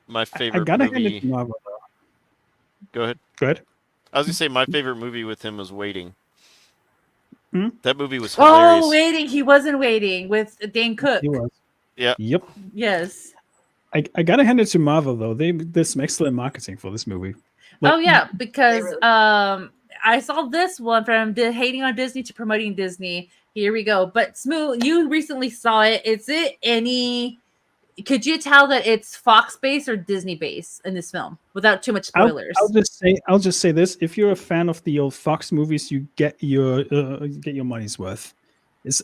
I gotta hand it movie. to Marvel, Go ahead. Go ahead. I was gonna say my favorite movie with him was Waiting. That movie was hilarious. hilarious. Waiting. He wasn't Waiting with Dane Cook. He was. Yeah. Yep. Yes. I gotta hand it to Marvel though. They did some excellent marketing for this movie. Because I saw this one from hating on Disney to promoting Disney. Here we go. But Smu, you recently saw it. Could you tell that it's Fox based or Disney based in this film without too much spoilers? I'll just say this: if you're a fan of the old Fox movies, you get your money's worth. It's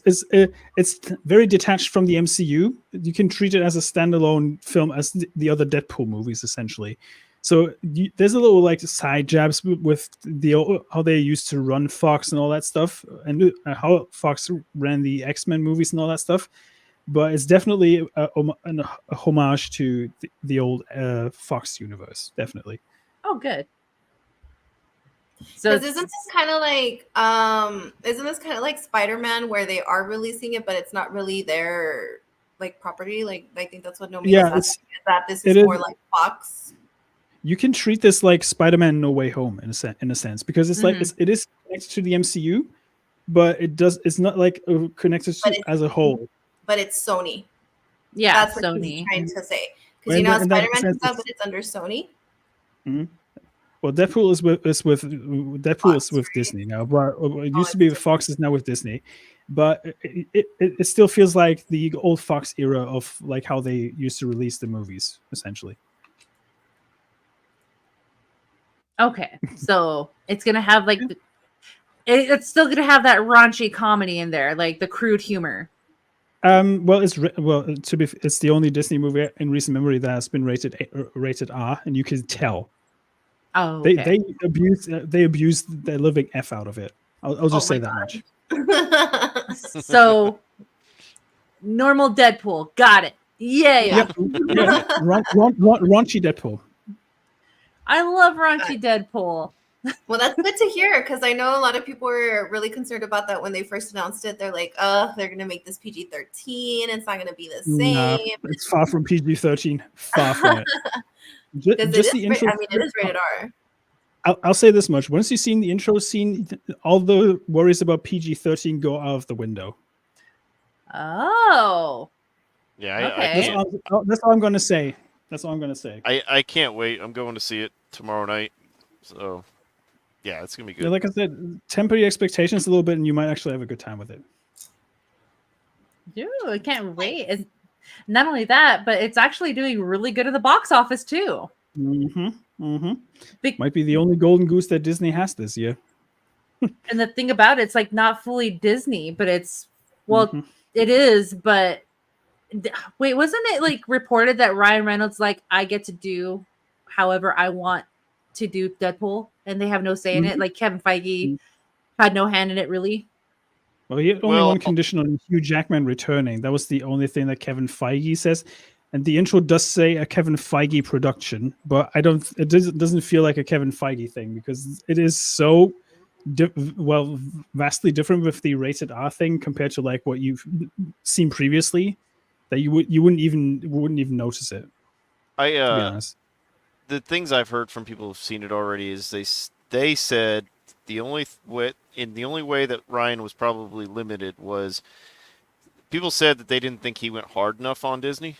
very detached from the MCU. You can treat it as a standalone film as the other Deadpool movies, essentially. So there's a little like side jabs with how they used to run Fox and all that stuff, and how Fox ran the X-Men movies and all that stuff. But it's definitely a homage to the old Fox universe, definitely. Oh, good. So isn't this kind of like Spider-Man, where they are releasing it, but it's not really their like property? Like I think that's what Nomi was asking. Is that this is more like Fox? You can treat this like Spider-Man No Way Home in a sense, because it's like it is connected to the MCU, but it's not like connected to as a whole. But it's Sony. Yeah, that's Sony. what he's trying to say. Because how Spider-Man comes out, but it's under Sony. Well, Deadpool is with Disney now, but it used to be with Fox, is now with Disney. But it still feels like the old Fox era of like how they used to release the movies, essentially. Okay, so it's gonna have like it's still gonna have that raunchy comedy in there, like the crude humor. Well, it's the only Disney movie in recent memory that has been rated R, and you can tell. Oh, okay. They abused the living F out of it. I'll just say that much. So, normal Deadpool, got it. Yeah. Raunchy Deadpool. I love raunchy Deadpool. Well, that's good to hear, because I know a lot of people were really concerned about that when they first announced it. They're like, they're going to make this PG-13. It's not going to be the same. Nah, it's far from PG-13. Far from it. Just the intro. It is rated R. I'll say this much. Once you've seen the intro scene, all the worries about PG-13 go out of the window. Oh. Yeah, okay. That's all I'm going to say. I can't wait. I'm going to see it tomorrow night. So, yeah, it's going to be good. Yeah, like I said, temper your expectations a little bit, and you might actually have a good time with it. Dude, I can't wait. And not only that, but it's actually doing really good in the box office, too. Might be the only golden goose that Disney has this year. And the thing about it's like not fully Disney, but it's it is. But wait, wasn't it like reported that Ryan Reynolds I get to do however I want to do Deadpool, and they have no say in it? Like Kevin Feige had no hand in it, really. Well, he had only one condition on Hugh Jackman returning. That was the only thing that Kevin Feige says. And the intro does say a Kevin Feige production, but it doesn't feel like a Kevin Feige thing, because it is so vastly different with the rated R thing compared to like what you've seen previously, that you wouldn't even notice it. To be honest. The things I've heard from people who've seen it already is they said the only way that Ryan was probably limited was people said that they didn't think he went hard enough on Disney.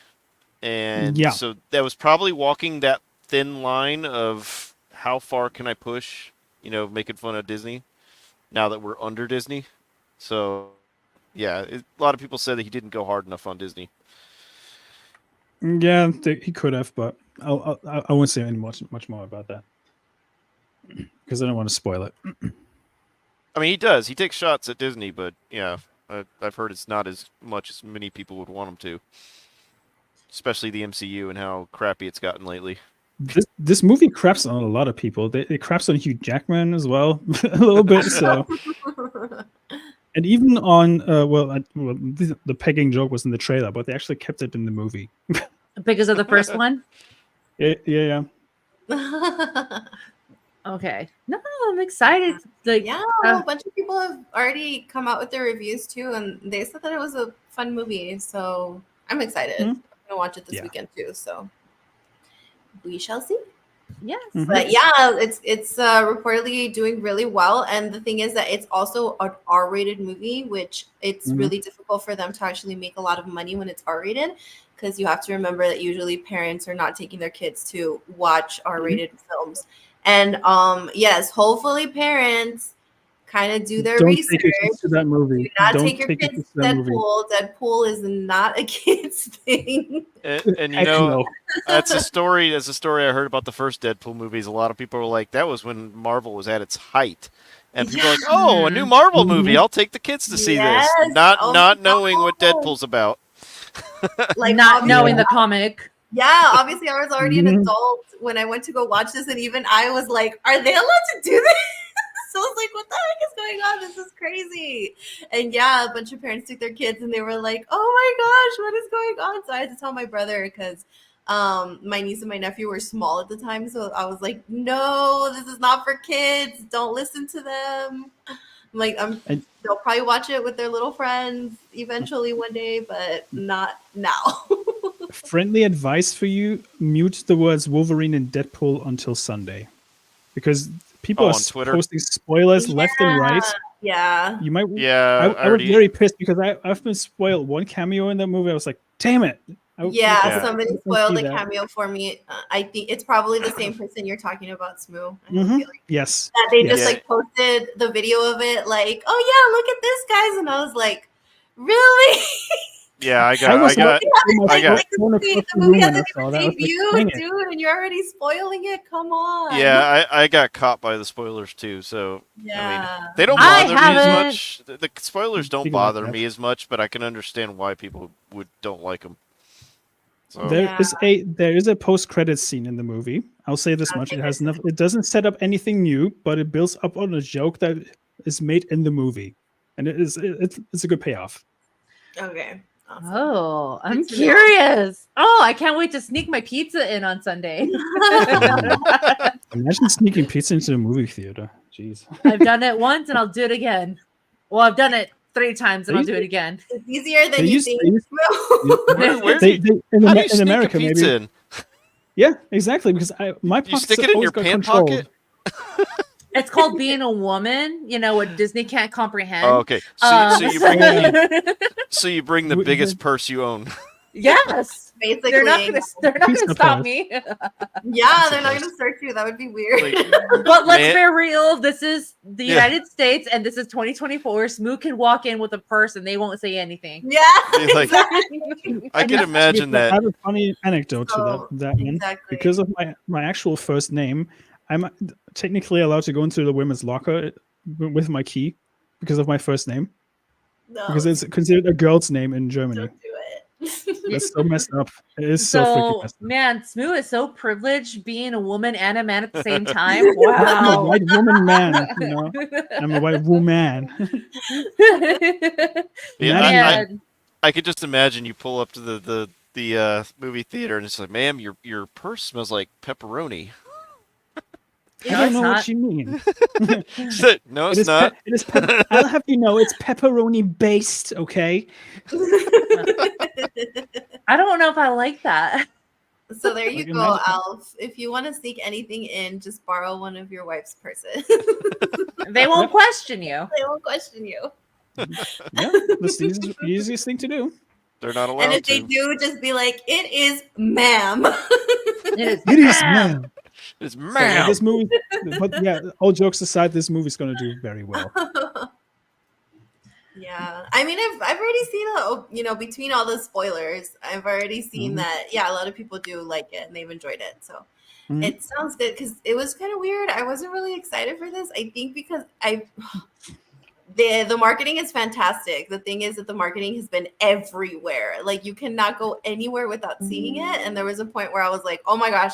And so that was probably walking that thin line of how far can I push, making fun of Disney now that we're under Disney. So, yeah, a lot of people said that he didn't go hard enough on Disney. Yeah, he could have, but I won't say any much more about that, because I don't want to spoil it. I mean, he does. He takes shots at Disney, but yeah, I've heard it's not as much as many people would want him to. Especially the MCU and how crappy it's gotten lately. This movie craps on a lot of people. It craps on Hugh Jackman as well, a little bit. So, and even on the pegging joke was in the trailer, but they actually kept it in the movie because of the first one. Yeah. Okay. No, I'm excited. A bunch of people have already come out with their reviews too, and they said that it was a fun movie. So I'm excited. Gonna watch it this weekend too, so we shall see. Yes, but yeah, it's reportedly doing really well, and the thing is that it's also an R-rated movie, which it's really difficult for them to actually make a lot of money when it's R-rated, because you have to remember that usually parents are not taking their kids to watch R-rated films, and yes, hopefully parents kind of do their research. Take your kids to that movie. Do not take your kids to Deadpool. Deadpool is not a kid's thing. And that's a story. That's a story I heard about the first Deadpool movies. A lot of people were like, "That was when Marvel was at its height," and people are like, "Oh, a new Marvel movie! I'll take the kids to see this." Not knowing what Deadpool's about. Like not knowing the comic. Yeah, obviously I was already an adult when I went to go watch this, and even I was like, "Are they allowed to do this?" So I was like, what the heck is going on? This is crazy. And yeah, a bunch of parents took their kids and they were like, oh my gosh, what is going on? So I had to tell my brother, because my niece and my nephew were small at the time. So I was like, no, this is not for kids. Don't listen to them. They'll probably watch it with their little friends eventually one day, but not now. Friendly advice for you: mute the words Wolverine and Deadpool until Sunday, because people are posting spoilers left and right. Yeah. You might. Yeah. I was very pissed because I've been spoiled one cameo in that movie. I was like, damn it. Somebody spoiled a cameo for me. I think it's probably the same person you're talking about, Smu. Yes. That they just posted the video of it, like, oh yeah, look at this, guys, and I was like, really? Yeah, I I was got. The movie has a That different debut, dude, and you're already spoiling it. Come on. Yeah, I got caught by the spoilers too. So Yeah. I mean, they don't I bother me as haven't. much. The spoilers don't Speaking of bother that. me as much, but I can understand why people don't like them. So There is a post-credits scene in the movie. I'll say this much: it doesn't set up anything new, but it builds up on a joke that is made in the movie, and it's a good payoff. Okay. Awesome. Oh, I'm Good to know. curious. Oh, I can't wait to sneak my pizza in on Sunday. Imagine sneaking pizza into the movie theater. Jeez. I've done it once and I'll do it again. Well, I've done it 3 times and I'll do it again. It's easier than They you used- think. they used- where They, in, how do you in sneak America, a pizza maybe. in? Yeah, exactly. Because my You pockets stick it have in always your got pant controlled. pocket? It's called being a woman, you know, what Disney can't comprehend. Oh, okay. So So you bring the biggest purse you own. yes. Basically. They're not gonna stop me. Yeah, they're not going to search you. That would be weird. Like, But let's Man- be real. This is the Yeah. United States, and this is 2024. Smu can walk in with a purse, and they won't say anything. Yeah. Like, Exactly. I can imagine I that. have a funny anecdote to Oh, that one. exactly. Because of my actual first name, I'm technically allowed to go into the women's locker with my key because of my first name. No, Because it's considered a girl's name in Germany. don't do it. That's so messed up. It is so freaking messed up. Man, Smu is so privileged being a woman and a man at the same time. I'm a Wow. white woman man, you know. I'm a white woman. Yeah, Man. I could just imagine you pull up to the movie theater and it's like, ma'am, your purse smells like pepperoni. I don't know what you mean. No, it's not. I'll have you know it's pepperoni based, okay? I don't know if I like that. So there you Like, go, imagine- Alf. If you want to sneak anything in, just borrow one of your wife's purses. They won't question you. They won't question you. Yeah, that's the easiest thing to do. They're not allowed And if to. they do, just be like, "It is, ma'am." It It is, man. It's So, yeah, ma'am. this movie, but yeah, all jokes aside, this movie's gonna do very well. Yeah, I mean, I've already seen between all the spoilers, I've already seen Mhm. that. Yeah, a lot of people do like it and they've enjoyed it. So Mhm. it sounds good because it was kind of weird. I wasn't really excited for this. I think because the marketing is fantastic. The thing is that the marketing has been everywhere. Like you cannot go anywhere without seeing it. And there was a point where I was like, oh my gosh,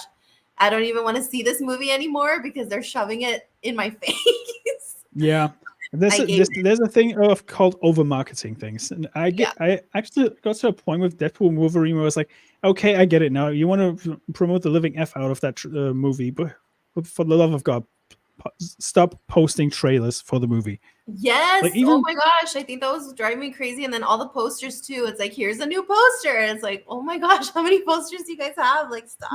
I don't even want to see this movie anymore because they're shoving it in my face. Yeah. There's a thing called over marketing things, and I actually got to a point with Deadpool and Wolverine where I was like, okay, I get it now. You want to promote the living f out of that movie, but for the love of God, stop posting trailers for the movie. Yes. Like, Oh my gosh. I think that was driving me crazy. And then all the posters too. It's like, here's a new poster. And it's like, oh my gosh, how many posters do you guys have? Like, stop.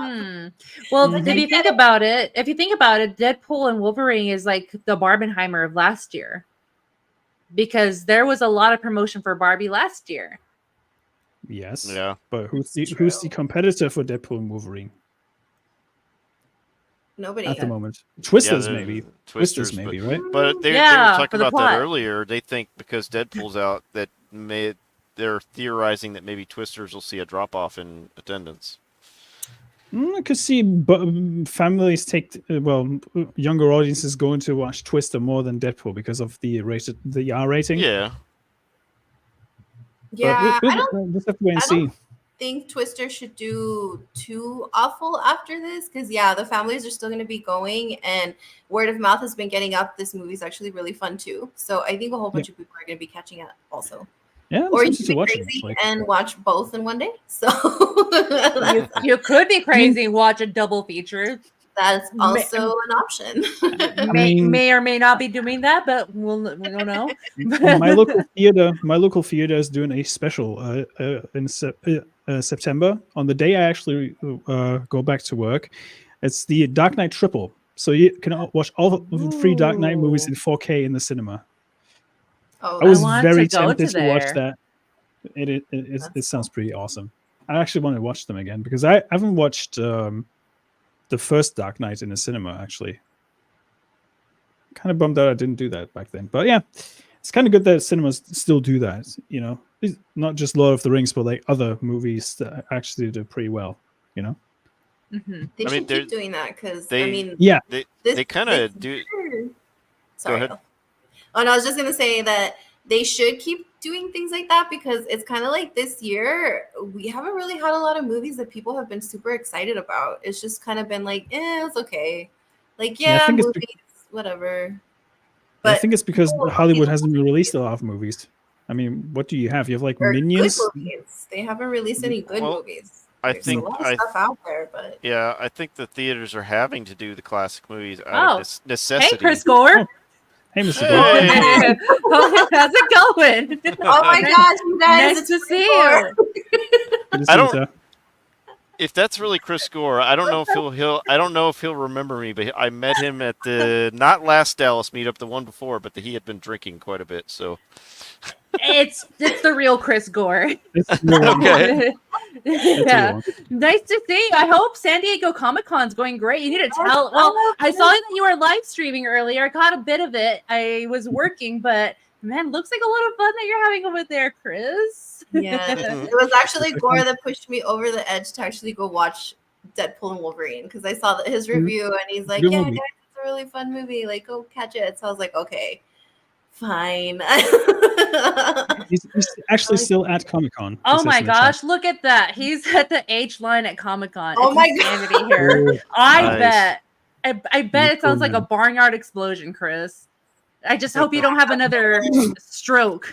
Well, Mhm. if you think about it, Deadpool and Wolverine is like the Barbenheimer of last year. Because there was a lot of promotion for Barbie last year. Yes. Yeah. But who's the competitor for Deadpool and Wolverine Nobody. at the moment? Twisters, Yeah, maybe. Twisters, maybe, right? But they were Yeah, for talking the about that plot. earlier. They think because Deadpool's out that they're theorizing that maybe Twisters will see a drop off in attendance. I could see families take younger audiences going to watch Twister more than Deadpool because of the R rating. Yeah. Yeah. But I don't just have to wait and see. think Twister should do too awful after this because the families are still going to be going and word of mouth has been getting up. This movie's actually really fun too, so I think a whole bunch of people are going to be catching up also. Yeah, Or you interested could be to watch it, crazy like- and watch both in one day. So You could be crazy and watch a double feature. that's also an option. May or may not be doing that, but we don't know. my local theater is doing a special in September on the day I actually go back to work. It's the Dark Knight Triple, so you can watch all 3 Dark Knight movies in 4K in the cinema. Oh, I was want very to go tempted to to watch there. that. It sounds pretty awesome. I actually want to watch them again because I haven't watched the first Dark Knight in the cinema actually. Kind of bummed out I didn't do that back then, but yeah, it's kind of good that cinemas still do that. You know, not just Lord of the Rings, but like other movies that actually do pretty well. You know. Mm-hmm. They should keep doing that because I mean, yeah, they kind of do. Sorry. Go ahead. Oh no, I was just gonna say that they should keep doing things like that because it's kind of like this year we haven't really had a lot of movies that people have been super excited about. It's just kind of been like, it's okay, like I think movies, whatever. But I think it's because Hollywood hasn't released a lot of movies. I mean, what do you have? You have like Minions. Good movies. They haven't released any good movies. There's a lot of stuff out there, but I think the theaters are having to do the classic movies out of necessity. Hey, Chris Gore. Oh. Hey, Mr. Gore. Hey. How's it going? Oh my gosh, you guys! Nice to see you. I don't. If that's really Chris Gore, I don't know if I don't know if he'll remember me, but I met him at the not last Dallas meetup, the one before, but he had been drinking quite a bit, so. It's the real Chris Gore. Okay. Yeah. Nice to see you. I hope San Diego Comic-Con's going great. You need to tell. Well, I saw that you were live streaming earlier. I caught a bit of it. I was working, but man, looks like a lot of fun that you're having over there, Chris. Yeah, it was actually Gore that pushed me over the edge to actually go watch Deadpool and Wolverine because I saw his review and he's like, "Yeah, guys, it's a really fun movie. Like, go catch it." So I was like, "Okay, fine." He's actually still at Comic-Con. Oh my gosh, look at that. He's at the H line at Comic-Con. Oh my god. Here. I bet it sounds like a barnyard explosion, Chris. I just hope you don't have another stroke.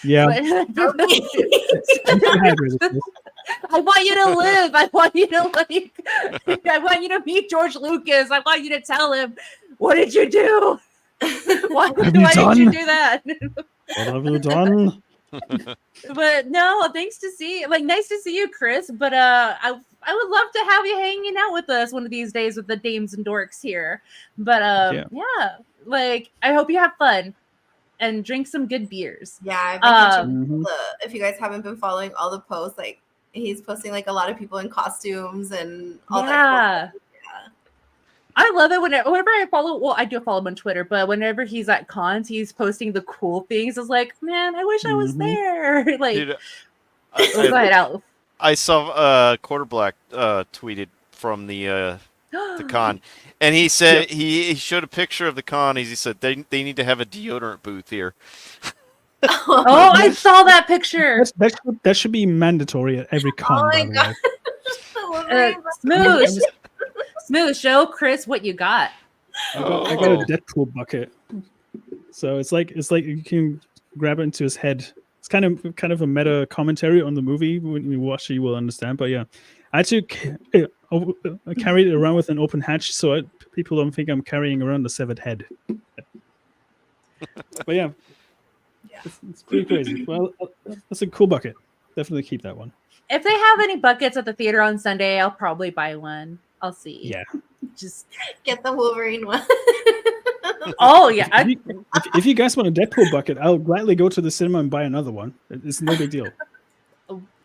Yeah. I want you to live. I want you to meet George Lucas. I want you to tell him, what did you do? Why did you do that? What have you done? But no, thanks to see, nice to see you, Chris. But I would love to have you hanging out with us one of these days with the Dames and Dorks here. But yeah, I hope you have fun and drink some good beers. Yeah, I've been if you guys haven't been following all the posts, he's posting a lot of people in costumes and all that. Cool. I love it whenever I follow. Well, I do follow him on Twitter, but whenever he's at cons, he's posting the cool things. It's like, man, I wish I was there. Dude, go ahead, Alf. I saw Quarterblack tweeted from the con, and he said he showed a picture of the con. He said they need to have a deodorant booth here. Oh, I saw that picture. That should be mandatory at every con. Oh my God. Smooth, show Chris what you got. I got a Deadpool bucket, so it's like you can grab it into his head. It's kind of a meta commentary on the movie. When you watch it, you will understand. But yeah, I actually carried it around with an open hatch, so people don't think I'm carrying around a severed head. But yeah, it's pretty crazy. Well, that's a cool bucket. Definitely keep that one. If they have any buckets at the theater on Sunday, I'll probably buy one. I'll see. Yeah. Just get the Wolverine one. Oh, yeah. If you guys want a Deadpool bucket, I'll gladly go to the cinema and buy another one. It's no big deal.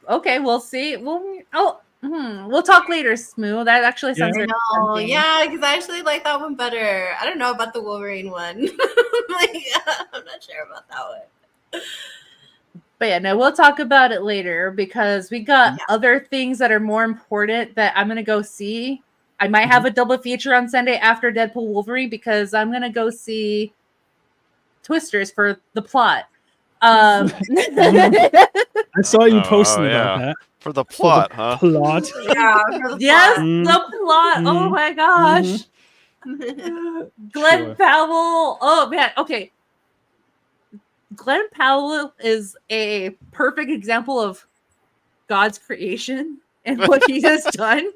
Okay, we'll see. We'll talk later, Smu. That actually sounds very tempting. Yeah, because I actually like that one better. I don't know about the Wolverine one. I'm not sure about that one. But yeah, no, we'll talk about it later because we got other things that are more important that I'm going to go see. I might have a double feature on Sunday after Deadpool Wolverine because I'm going to go see Twisters for the plot. I saw you posting about that. For the plot, huh? Plot. Yeah, for the yes, plot. the plot. Oh my gosh. Glenn Powell. Oh man. Okay. Glenn Powell is a perfect example of God's creation and what he has done.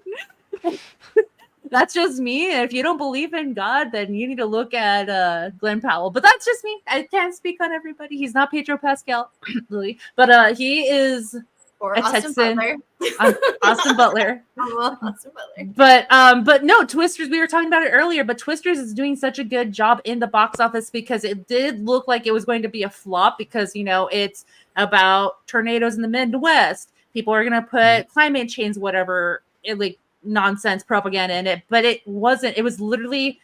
That's just me. If you don't believe in God, then you need to look at Glenn Powell. But that's just me. I can't speak on everybody. He's not Pedro Pascal, really. But he is or a Austin Texan. Butler. Austin Butler. Austin Butler. But no, Twisters, we were talking about it earlier, but Twisters is doing such a good job in the box office because it did look like it was going to be a flop because, it's about tornadoes in the Midwest. People are going to put climate change, whatever, nonsense propaganda in it, but it wasn't. It was literally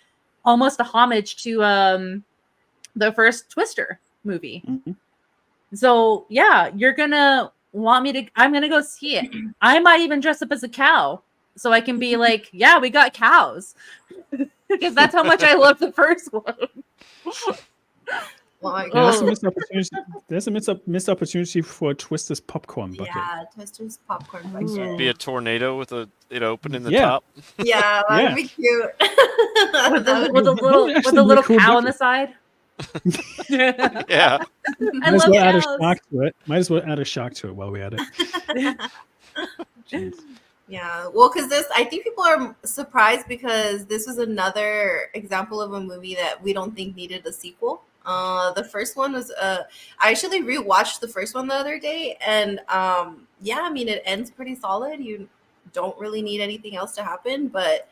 almost a homage to the first Twister movie. So yeah, you're gonna want me to. I'm gonna go see it. I might even dress up as a cow so I can be like, yeah, we got cows, because that's how much I love the first one. Oh my Yeah, god. that's a missed opportunity. There's a missed opportunity for Twister's popcorn bucket. Yeah, Twister's popcorn Ooh. bucket. Be a tornado with it open in the Yeah. top. Yeah, that Yeah. would be cute. with That the would that would actually be a little cool cow on bucket. the side. Yeah. I Might as love well add a cows. shock to it. Might as well add a shock to it while we at it. Jeez. Yeah, well, because I think people are surprised because this was another example of a movie that we don't think needed a sequel. The first one was I actually rewatched the first one the other day, and yeah, I mean, it ends pretty solid. You don't really need anything else to happen, but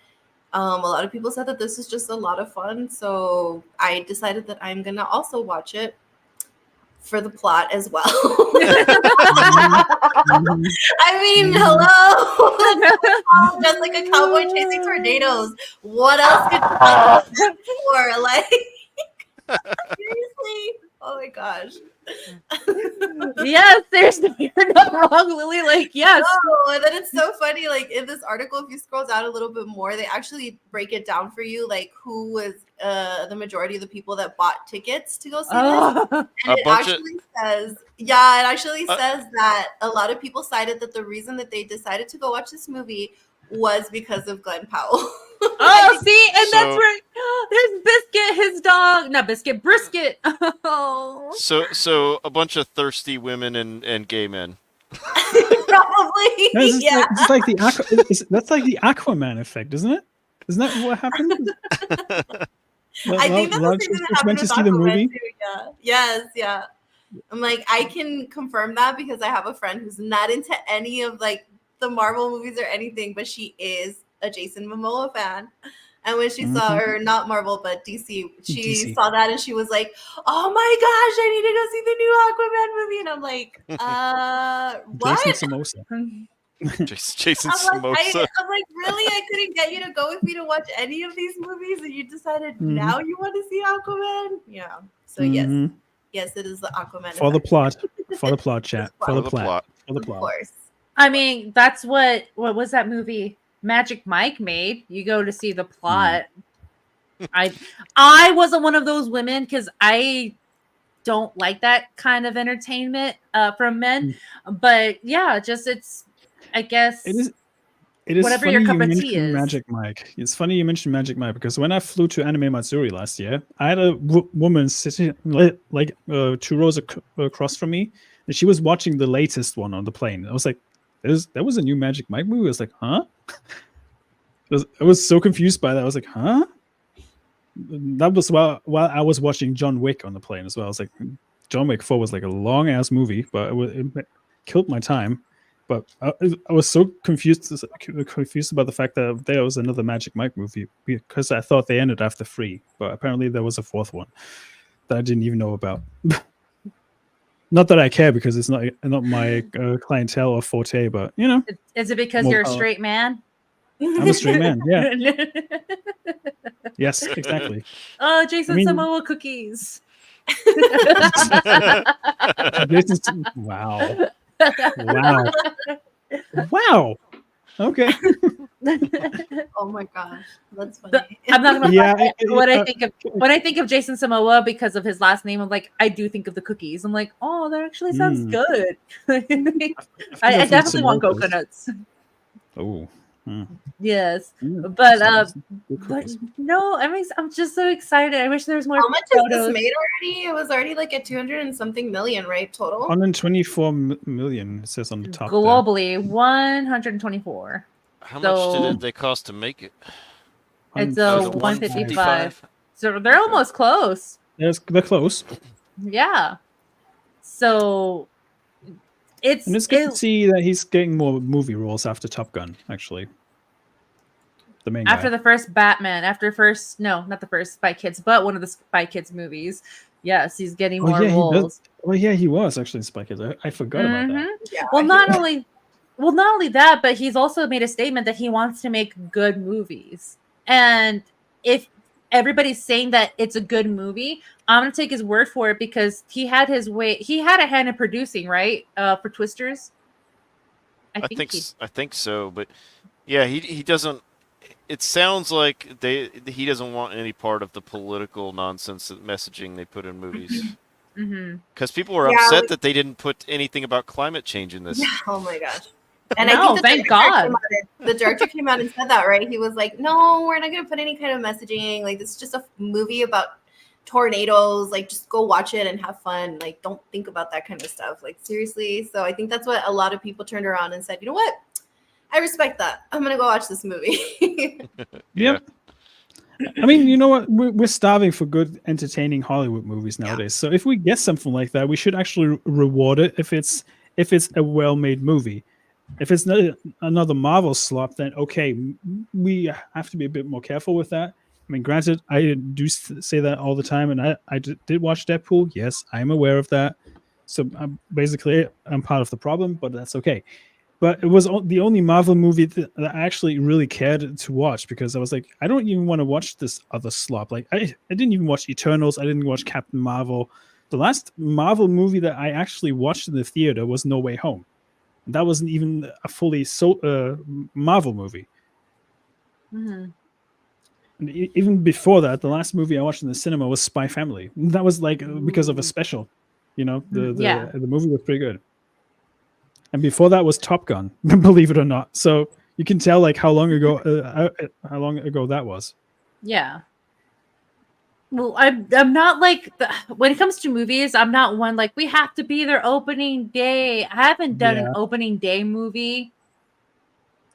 a lot of people said that this is just a lot of fun, so I decided that I'm gonna also watch it for the plot as well. I mean, hello. Just like a cowboy chasing tornadoes. What else could you possibly look for? Like, seriously? Oh my gosh. Yes, seriously, you're not wrong, Lily. Like, yes. No, and then it's so funny. Like in this article, if you scroll down a little bit more, they actually break it down for you, like who was the majority of the people that bought tickets to go see this. Oh. And it actually says, yeah, it actually says that a lot of people cited that the reason that they decided to go watch this movie was because of Glenn Powell. Oh, see, and So- that's right. There's Biscuit, his dog. Not Biscuit, Brisket. Oh. So a bunch of thirsty women and gay men. Probably, That's yeah. like the that's like the Aquaman effect, isn't it? Isn't that what happened? I think that's the thing that happened went to with see the Aquaman movie. too, yeah. Yes, yeah. I'm like, I can confirm that because I have a friend who's not into any of like the Marvel movies or anything, but she is a Jason Momoa fan. And when she saw, or not Marvel, but DC, she DC. saw that and she was like, "Oh my gosh, I need to go see the new Aquaman movie." And I'm like, what? Jason Samosa. Jason I'm like, Samosa. I'm like, really? I couldn't get you to go with me to watch any of these movies, and you decided now you want to see Aquaman? Yeah. So Mhm. yes, it is the Aquaman. For the effect, plot. For the plot, chat. For For the the plot. For the of plot. course. I mean, that's what was that movie Magic Mike made? You go to see the plot. I wasn't one of those women because I don't like that kind of entertainment from men. But yeah, just it's I guess It is whatever funny your you cup of tea mentioned is. Magic Mike. It's funny you mentioned Magic Mike because when I flew to Anime Matsuri last year, I had a woman sitting like 2 rows across from me, and she was watching the latest one on the plane. I was like, "There was a new Magic Mike movie." I was like, "Huh?" I was so confused by that. I was like, "Huh?" That was while I was watching John Wick on the plane as well. I was like, John Wick 4 was like a long ass movie, but it killed my time. But I was so confused about the fact that there was another Magic Mike movie because I thought they ended after 3, but apparently there was a 4th one that I didn't even know about. Not that I care because it's not my clientele or forte, but you know, Is it because More you're a power. straight man? I'm a straight man. Yeah, yes, exactly. Oh, Jason I mean- Samoa cookies. Wow. Wow. Okay. Oh my gosh, that's funny. I'm not gonna Yeah, lie. When I think of Jason Samoa because of his last name, I'm like, I do think of the cookies. I'm like, oh, that actually sounds good. I definitely want coconuts. Oh. Yes, Yeah, but sounds good but cookies. no, I'm just so excited. I wish there was more How much is this photos. made already? It was already like at 200 and something million, right? Total. 124 million, it says on the top. Globally, 124. How So- much did they cost to make it? It's there. a Was it 155. So they're almost close. They're close. Yeah. So it's And it's good to see that he's getting more movie roles after Top Gun, actually. The main after guy. the first Batman, not the first Spy Kids, but one of the Spy Kids movies. Yes, he's getting more yeah, he does. roles. Well, yeah, he was actually in Spy Kids. I forgot about that. Mhm. Yeah, Well, I not hear only that, but he's also made a statement that he wants to make good movies. And everybody's saying that it's a good movie, I'm gonna take his word for it because he had his way. He had a hand in producing, right? For Twisters. I think so, but yeah, he doesn't. It sounds like he doesn't want any part of the political nonsense messaging they put in movies. Because people were upset that they didn't put anything about climate change in this. Yeah, oh my gosh. And no, I think thank God. The director came out and said that, right? He was like, no, we're not going to put any kind of messaging. Like, this is just a movie about tornadoes. Like, just go watch it and have fun. Like, don't think about that kind of stuff. Like, seriously. So I think that's what a lot of people turned around and said, you know what? I respect that. I'm going to go watch this movie. Yep. I mean, you know what? We're starving for good, entertaining Hollywood movies nowadays. So if we get something like that, we should actually reward it if it's a well-made movie. If it's not another Marvel slop, then okay, we have to be a bit more careful with that. I mean, granted, I do say that all the time, and I did watch Deadpool. Yes, I'm aware of that. So I'm part of the problem, but that's okay. But it was the only Marvel movie that I actually really cared to watch because I was like, I don't even want to watch this other slop. Like, I didn't even watch Eternals. I didn't watch Captain Marvel. The last Marvel movie that I actually watched in the theater was No Way Home. That wasn't even a fully Marvel movie. And even before that, the last movie I watched in the cinema was Spy Family. That was like because of a special. You know, the movie was pretty good. And before that was Top Gun, believe it or not. So you can tell like how long ago that was. Yeah. Well, I'm not like when it comes to movies, I'm not one like we have to be their opening day. I haven't done an opening day movie,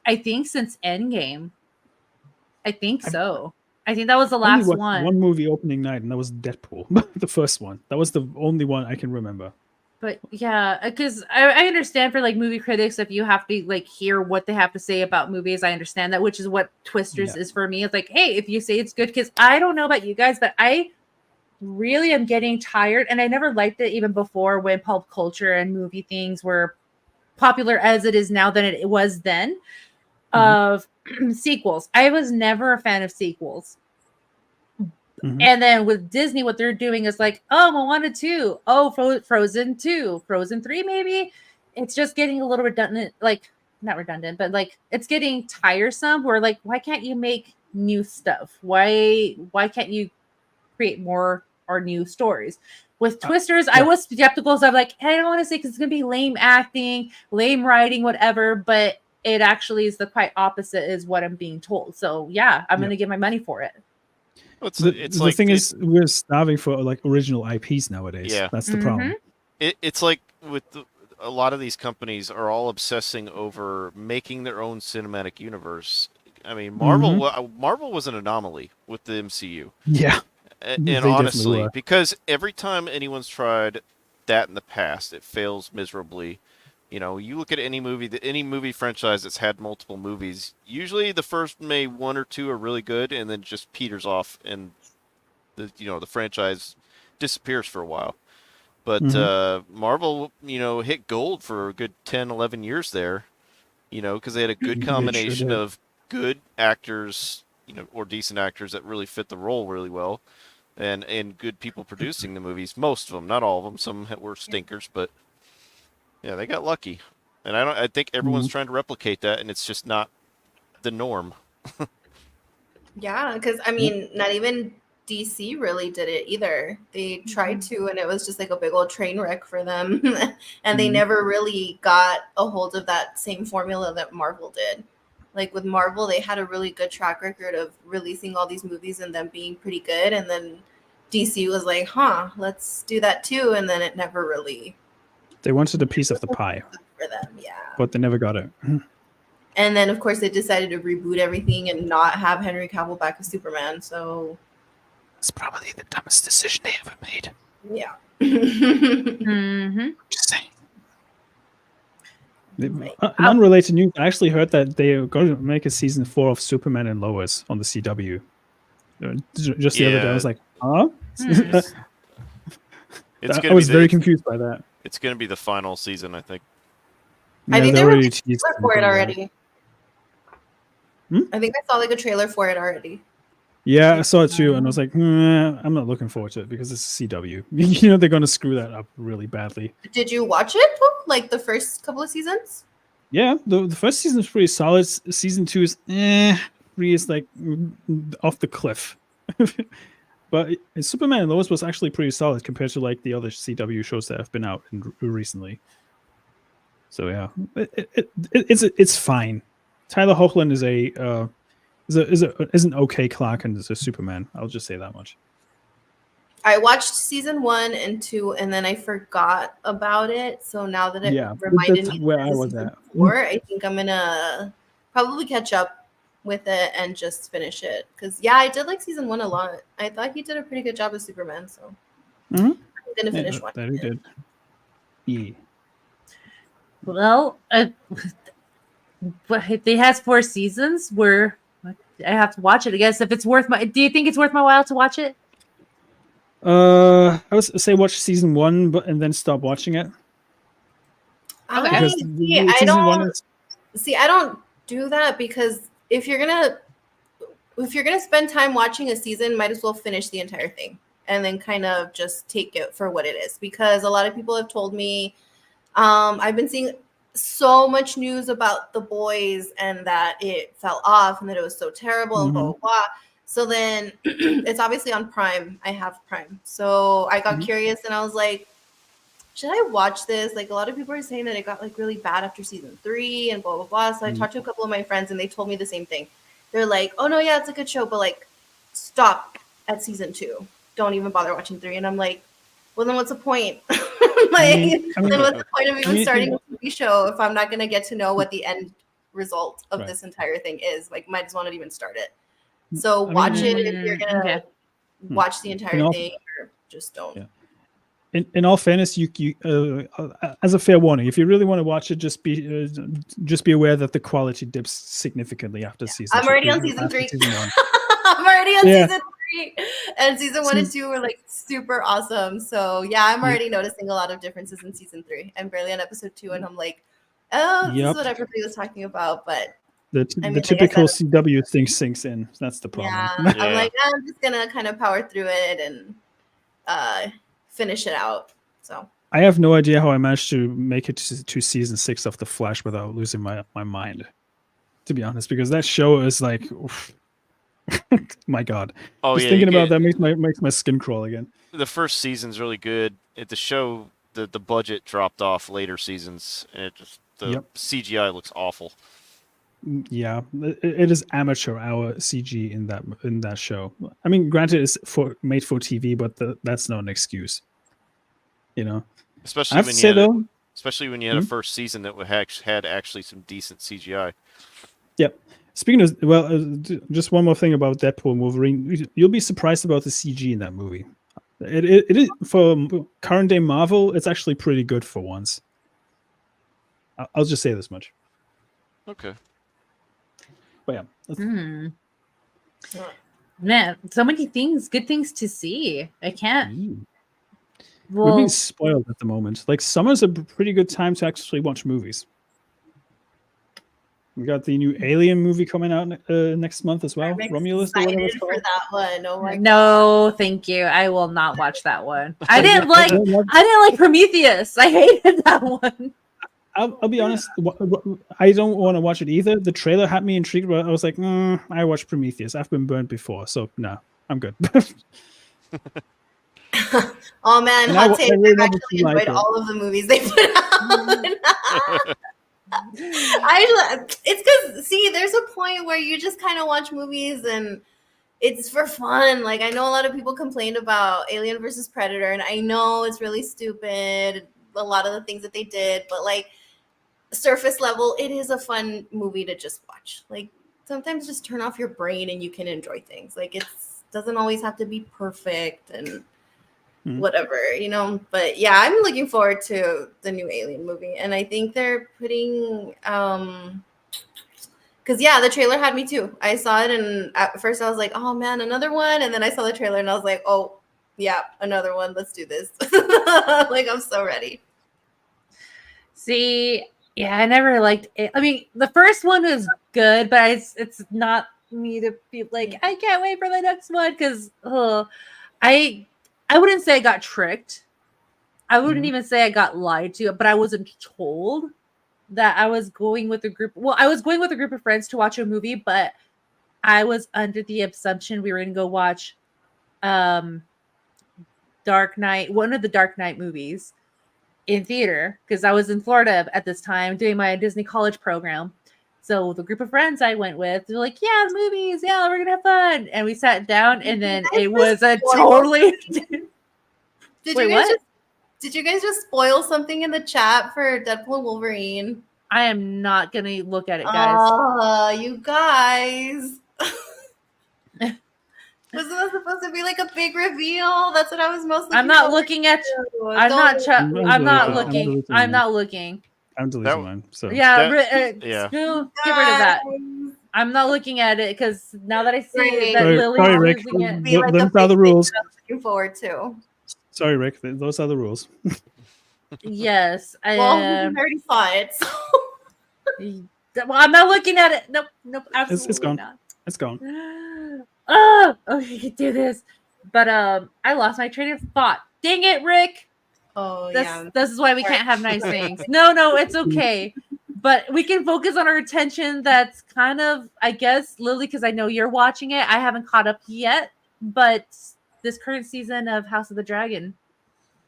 I think, since Endgame. I think so. I think that was the last one. One movie opening night, and that was Deadpool, the first one. That was the only one I can remember. But yeah, because I understand for like movie critics, if you have to like hear what they have to say about movies, I understand that, which is what Twisters is for me. It's like, hey, if you say it's good, because I don't know about you guys, but I really am getting tired, and I never liked it even before when pulp culture and movie things were popular as it is now than it was then, of sequels. I was never a fan of sequels. And then with Disney, what they're doing is like, oh, Moana 2, oh, Frozen 2, Frozen 3, maybe. It's just getting a little redundant, like, not redundant, but like, it's getting tiresome. Where like, why can't you make new stuff? Why can't you create more or new stories? With Twisters, I was skeptical. So I'm like, I don't want to say because it's going to be lame acting, lame writing, whatever, but it actually is the quite opposite is what I'm being told. So yeah, I'm going to get my money for it. The thing is, we're starving for like original IPs nowadays. Yeah, that's the problem. It's like with a lot of these companies are all obsessing over making their own cinematic universe. I mean, Marvel was an anomaly with the MCU. Yeah, and honestly, because every time anyone's tried that in the past, it fails miserably. You know, you look at any movie franchise that's had multiple movies, usually the first one or two are really good and then just peters off and the franchise disappears for a while. But Marvel, hit gold for a good 10, 11 years there, because they had a good combination of good actors, or decent actors that really fit the role really well and good people producing the movies. Most of them, not all of them. Some were stinkers, but yeah, they got lucky, and I think everyone's trying to replicate that, and it's just not the norm. Yeah, because I mean, not even DC really did it either. They tried to, and it was just like a big old train wreck for them, and they never really got a hold of that same formula that Marvel did. Like with Marvel, they had a really good track record of releasing all these movies and them being pretty good, and then DC was like, let's do that too, and then it never really. They wanted a piece of the pie for them, yeah. But they never got it. And then, of course, they decided to reboot everything and not have Henry Cavill back as Superman. So it's probably the dumbest decision they ever made. Yeah. Just saying. Unrelated news. I actually heard that they are going to make a season 4 of Superman and Lois on the CW. Just the other day, I was like, huh? I was very confused by that. It's going to be the final season, I think. Yeah, I think they released a trailer for it already. I think I saw like a trailer for it already. Yeah, I saw it too, and I was like, I'm not looking forward to it because it's CW. You know they're going to screw that up really badly. Did you watch it? Like the first couple of seasons? Yeah, the first season is pretty solid. Season 2 is three is like off the cliff. But Superman and Lois was actually pretty solid compared to like the other CW shows that have been out recently. So yeah, it's fine. Tyler Hoechlin is an okay Clark and is a Superman. I'll just say that much. I watched season 1 and 2, and then I forgot about it. So now that it reminded me where I was at. 4, I think I'm gonna probably catch up with it and just finish it. Because I did like season 1 a lot. I thought he did a pretty good job as Superman. So I'm gonna finish watching that he did. Yeah. Well, it has 4 seasons. Where I have to watch it. I guess if it's worth my. Do you think it's worth my while to watch it? I would say watch season 1, and then stop watching it. I don't do that because if you're gonna spend time watching a season, might as well finish the entire thing and then kind of just take it for what it is. Because a lot of people have told me, I've been seeing so much news about The Boys and that it fell off and that it was so terrible and blah blah blah. So then it's obviously on Prime. I have Prime. So I got curious and I was like, should I watch this? Like a lot of people are saying that it got like really bad after season 3 and blah, blah, blah. So I talked to a couple of my friends and they told me the same thing. They're like, oh no, yeah, it's a good show, but like stop at season 2. Don't even bother watching 3. And I'm like, well, then what's the point? Then what's the point of even starting a TV show if I'm not going to get to know what the end result of this entire thing is? Like might as well not even start it. So watch it if you're gonna watch the entire thing, or just don't. Yeah. In all fairness, you as a fair warning, if you really want to watch it, just be aware that the quality dips significantly after season. I'm already on season 3. I'm already on season 3, and season 1 and 2 were like super awesome. So yeah, I'm already noticing a lot of differences in season 3. I'm barely on episode 2, and I'm like, oh, this is what everybody was talking about, but. The typical CW thing sinks in. That's the problem. Yeah, I'm like, I'm just gonna kind of power through it and finish it out. So I have no idea how I managed to make it to season 6 of The Flash without losing my mind. To be honest, because that show is like, my God. Just thinking about that makes my skin crawl again. The first season's really good. The show, the budget dropped off later seasons, and the CGI looks awful. Yeah, it is amateur hour CG in that show. I mean, granted, it's made for TV, but that's not an excuse. You know, especially when you had a first season that had actually some decent CGI. Yep. Speaking of, just one more thing about Deadpool and Wolverine. You'll be surprised about the CG in that movie. It is for current day Marvel. It's actually pretty good for once. I'll just say this much. Okay. But yeah. Man, so many things, good things to see. I can't. We're being spoiled at the moment. Like summer's a pretty good time to actually watch movies. We got the new Alien movie coming out next month as well. Romulus or whatever it's called. For that one. Oh my God. Thank you. I will not watch that one. I didn't like Prometheus. I hated that one. I'll be honest. I don't want to watch it either. The trailer had me intrigued, but I was like, I watched Prometheus. I've been burned before, so no, I'm good. Oh man, hot take! I've actually enjoyed all of the movies they put out. It's because there's a point where you just kind of watch movies and it's for fun. Like I know a lot of people complained about Alien versus Predator, and I know it's really stupid. A lot of the things that they did, but like surface level, it is a fun movie to just watch. Like sometimes just turn off your brain and you can enjoy things. Like it doesn't always have to be perfect and whatever, you know. But yeah, I'm looking forward to the new Alien movie, and I think they're putting because the trailer had me too. I saw it and at first I was like, oh man, another one, and then I saw the trailer and I was like, oh yeah, another one. Let's do this. Like, I'm so ready. See, I never liked it. I mean, the first one was good, but it's not me to be like, I can't wait for the next one because I wouldn't say I got tricked. I wouldn't even say I got lied to, but I wasn't told that I was going with a group. Well, I was going with a group of friends to watch a movie, but I was under the assumption we were going to go watch Dark Knight, one of the Dark Knight movies in theater because I was in Florida at this time doing my Disney college program. So the group of friends I went with, they're like, yeah, the movies, yeah, we're gonna have fun. And we sat down and then it was a totally Did you guys just spoil something in the chat for Deadpool and Wolverine? I am not gonna look at it, guys. You guys. Wasn't that supposed to be like a big reveal? That's what I was mostly. I'm not looking at you. I'm not looking. I'm not looking. I'm deleting mine. So yeah, Smu, get rid of that. I'm not looking at it because now that I see that Lily's Rick. using it, Those are the rules. I'm looking forward to. Sorry, Rick. Those are the rules. Yes, I already saw it. So. Well, I'm not looking at it. Nope, absolutely it's gone. not. It's gone. Oh, okay, you can do this. But I lost my train of thought. Dang it, Rick. Oh, This is why we can't have nice things. No, it's okay. But we can focus on our attention. That's kind of, I guess, Lily, because I know you're watching it. I haven't caught up yet, but this current season of House of the Dragon.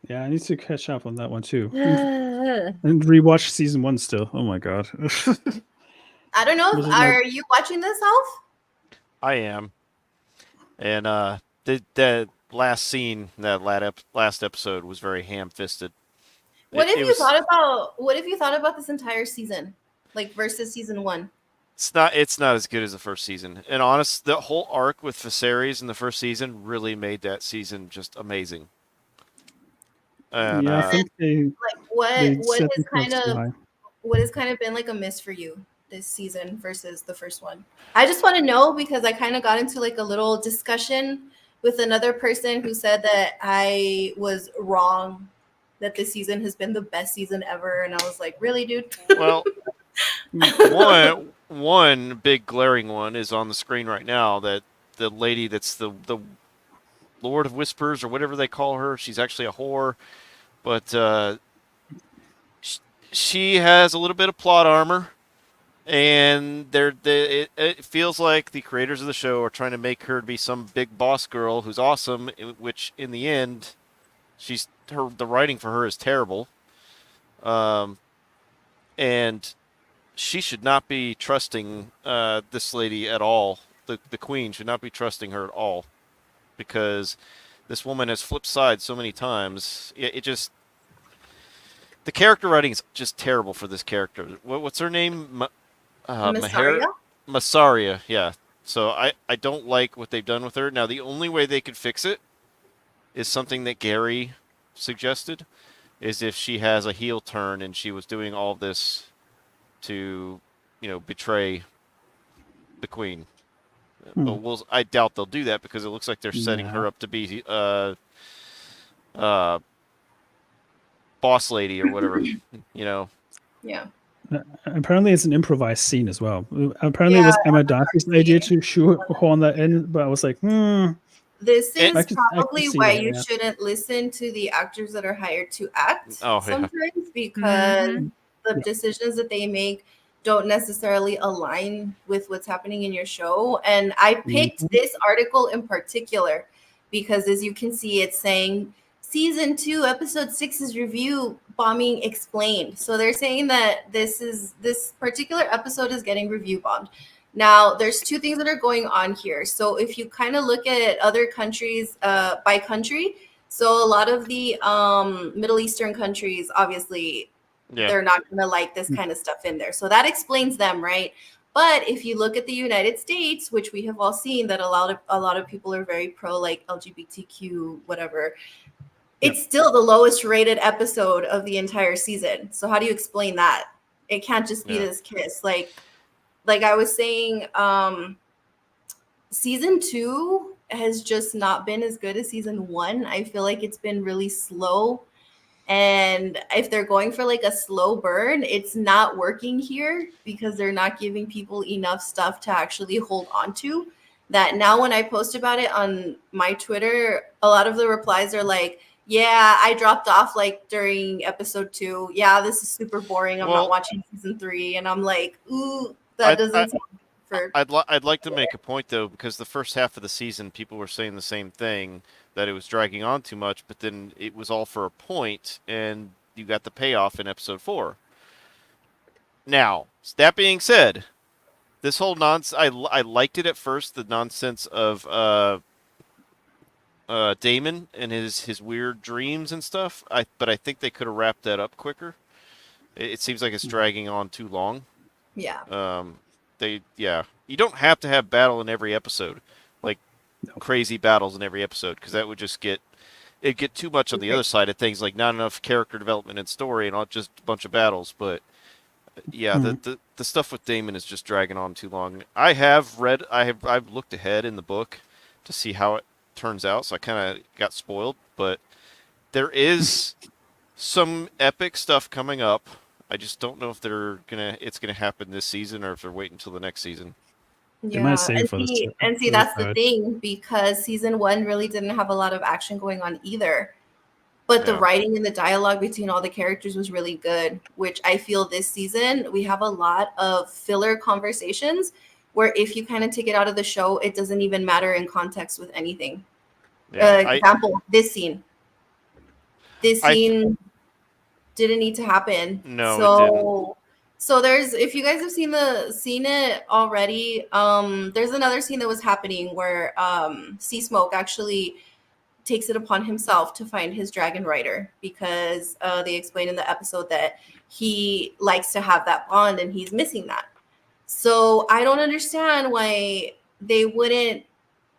Yeah, I need to catch up on that one too. And rewatch season 1 still. Oh my god. I don't know. Are you watching this, Alf? I am. And the last scene, that last episode was very ham-fisted. What have you thought about this entire season, like versus season 1? It's not as good as the first season. And honest, the whole arc with Viserys in the first season really made that season just amazing. And, I think what has kind of been like a miss for you this season versus the first one? I just want to know because I kind of got into like a little discussion with another person who said that I was wrong, that this season has been the best season ever, and I was like, really, dude? Well, one big glaring one is on the screen right now, that the lady that's the Lord of Whispers or whatever they call her, she's actually a whore, but she has a little bit of plot armor. And it feels like the creators of the show are trying to make her be some big boss girl who's awesome, which in the end, the writing for her is terrible. And she should not be trusting this lady at all. The queen should not be trusting her at all, because this woman has flipped sides so many times. It just, the character writing is just terrible for this character. What's her name? Massaria, yeah. So I don't like what they've done with her. Now, the only way they could fix it is something that Gary suggested, is if she has a heel turn and she was doing all this to, betray the queen. But I doubt they'll do that because it looks like they're setting her up to be boss lady or whatever, Yeah. Apparently, it's an improvised scene as well. Apparently, it was Emma Darcy's idea to shoehorn that in, but I was like, This is probably why you shouldn't listen to the actors that are hired to act sometimes, because the decisions that they make don't necessarily align with what's happening in your show. And I picked this article in particular because, as you can see, it's saying Season 2, Episode 6's review bombing explained. So they're saying that this particular episode is getting review bombed. Now, there's two things that are going on here. So if you kind of look at other countries by country, so a lot of the Middle Eastern countries, obviously, they're not going to like this kind of stuff in there. So that explains them, right? But if you look at the United States, which we have all seen that a lot of people are very pro, like LGBTQ, whatever, it's still the lowest rated episode of the entire season. So how do you explain that? It can't just be this kiss. Like I was saying, season 2 has just not been as good as season 1. I feel like it's been really slow And if they're going for like a slow burn, it's not working here because they're not giving people enough stuff to actually hold on to. That now when I post about it on my Twitter, a lot of the replies are like, yeah, I dropped off like during episode 2. Yeah, this is super boring. I'm not watching season 3. And I'm like, ooh, that doesn't sound for... I'd like to make a point though, because the first half of the season, people were saying the same thing, that it was dragging on too much, but then it was all for a point, and you got the payoff in episode 4. Now, that being said, this whole nonsense, I liked it at first, the nonsense of Damon and his weird dreams and stuff. But I think they could have wrapped that up quicker. It seems like it's dragging on too long. Yeah. You don't have to have battle in every episode, like crazy battles in every episode, because that would just get too much on the other side of things, like not enough character development and story, and not just a bunch of battles. But yeah, the stuff with Damon is just dragging on too long. I've looked ahead in the book to see how it turns out, so I kind of got spoiled. But there is some epic stuff coming up. I just don't know if it's gonna happen this season, or if they're waiting until the next season. Yeah, and see that's the thing, because season 1 really didn't have a lot of action going on either. But the writing and the dialogue between all the characters was really good, which I feel this season we have a lot of filler conversations where if you kind of take it out of the show, it doesn't even matter in context with anything. Example, this scene. This scene didn't need to happen. No, it didn't. So there's, if you guys have seen it already, there's another scene that was happening where Sea Smoke actually takes it upon himself to find his dragon rider, because they explain in the episode that he likes to have that bond and he's missing that. So I don't understand why they wouldn't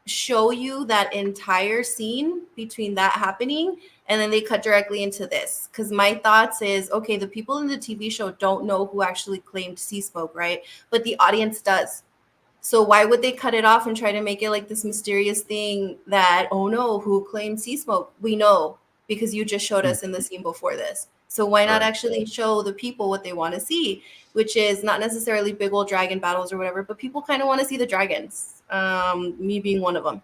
show you that entire scene between that happening and then they cut directly into this. Because my thoughts is, okay, the people in the TV show don't know who actually claimed Sea Smoke, right? But the audience does. So why would they cut it off and try to make it like this mysterious thing that, oh no, who claimed Sea Smoke? We know because you just showed us in the scene before this. So why not actually show the people what they want to see, which is not necessarily big old dragon battles or whatever, but people kind of want to see the dragons, me being one of them,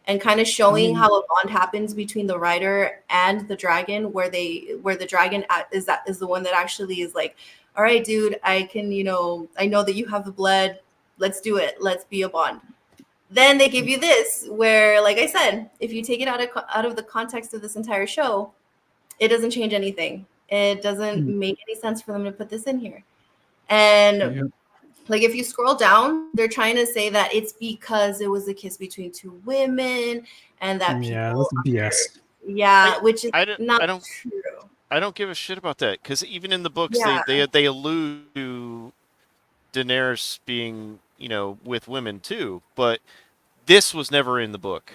and kind of showing how a bond happens between the rider and the dragon, where the dragon is the one that actually is like, all right, dude, I can, I know that you have the blood. Let's do it. Let's be a bond. Then they give you this, where, like I said, if you take it out of the context of this entire show, it doesn't change anything. It doesn't make any sense for them to put this in here. And like, if you scroll down, they're trying to say that it's because it was a kiss between two women and that that's BS. Which is not true. I don't give a shit about that, because even in the books, they allude to Daenerys being, with women too, but this was never in the book.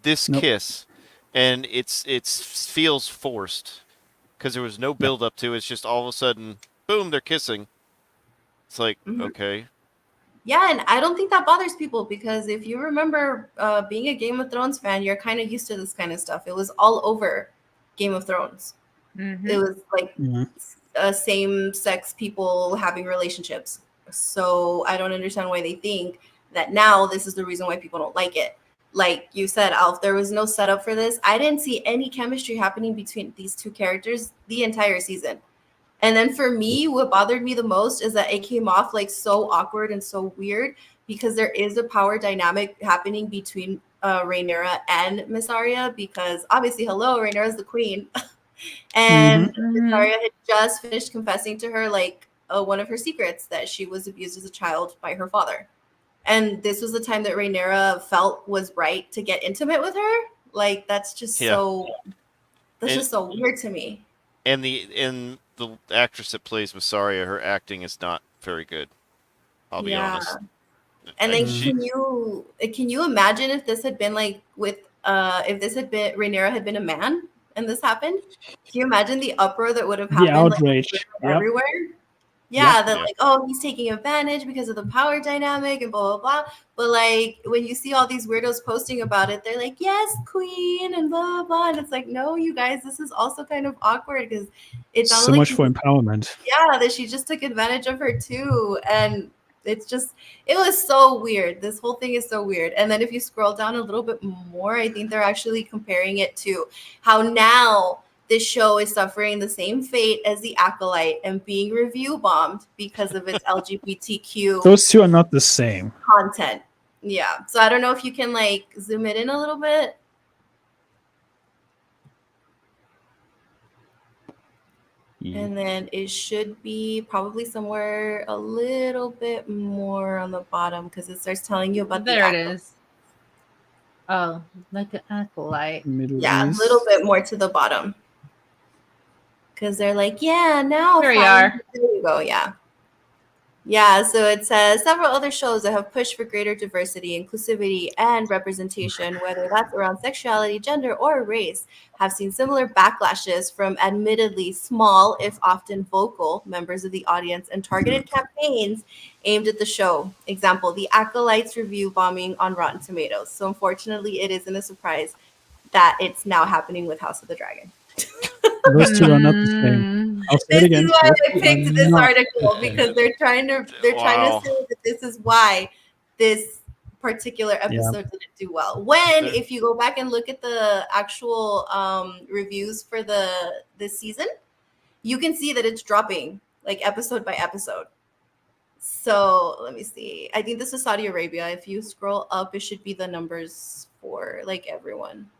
This kiss, and it feels forced because there was no build up to it. It's just all of a sudden, boom, they're kissing. It's like, okay. Yeah, and I don't think that bothers people, because if you remember being a Game of Thrones fan, you're kind of used to this kind of stuff. It was all over Game of Thrones. It was like same-sex people having relationships. So I don't understand why they think that now this is the reason why people don't like it. Like you said, Alf, there was no setup for this. I didn't see any chemistry happening between these two characters the entire season. And then for me, what bothered me the most is that it came off like so awkward and so weird, because there is a power dynamic happening between Rhaenyra and Miss Arya, because obviously, Rhaenyra's the queen. And Miss Arya had just finished confessing to her like one of her secrets, that she was abused as a child by her father. And this was the time that Rhaenyra felt was right to get intimate with her. Like, that's just just so weird to me. And the actress that plays Mysaria, her acting is not very good. I'll be honest. And then can you imagine if this had been like with Rhaenyra had been a man and this happened? Can you imagine the uproar that would have happened? The outrage. Like, everywhere? Yeah, that like, oh, he's taking advantage because of the power dynamic and blah, blah, blah. But like, when you see all these weirdos posting about it, they're like, yes, queen, and blah, blah. And it's like, no, you guys, this is also kind of awkward because it sounded so like much for empowerment. Yeah, that she just took advantage of her too. And it's just, it was so weird. This whole thing is so weird. And then if you scroll down a little bit more, I think they're actually comparing it to how now this show is suffering the same fate as The Acolyte and being review bombed because of its LGBTQ Those two are not the same content. Yeah. So I don't know if you can like zoom it in a little bit. Yeah. And then it should be probably somewhere a little bit more on the bottom because it starts telling you about There it is. Oh, like an acolyte. Yeah, a little bit more to the bottom. Because they're like, yeah, now. There you are. There you go, yeah. Yeah, so it says several other shows that have pushed for greater diversity, inclusivity, and representation, whether that's around sexuality, gender, or race, have seen similar backlashes from admittedly small, if often vocal, members of the audience and targeted campaigns aimed at the show. Example, The Acolyte's review bombing on Rotten Tomatoes. So unfortunately, it isn't a surprise that it's now happening with House of the Dragon. Those two are not the same. I'll say it again. This is why I picked this article because they're trying to say that this is why this particular episode didn't do well. When if you go back and look at the actual reviews for this season, you can see that it's dropping like episode by episode. So let me see. I think this is Saudi Arabia. If you scroll up, it should be the numbers for like everyone.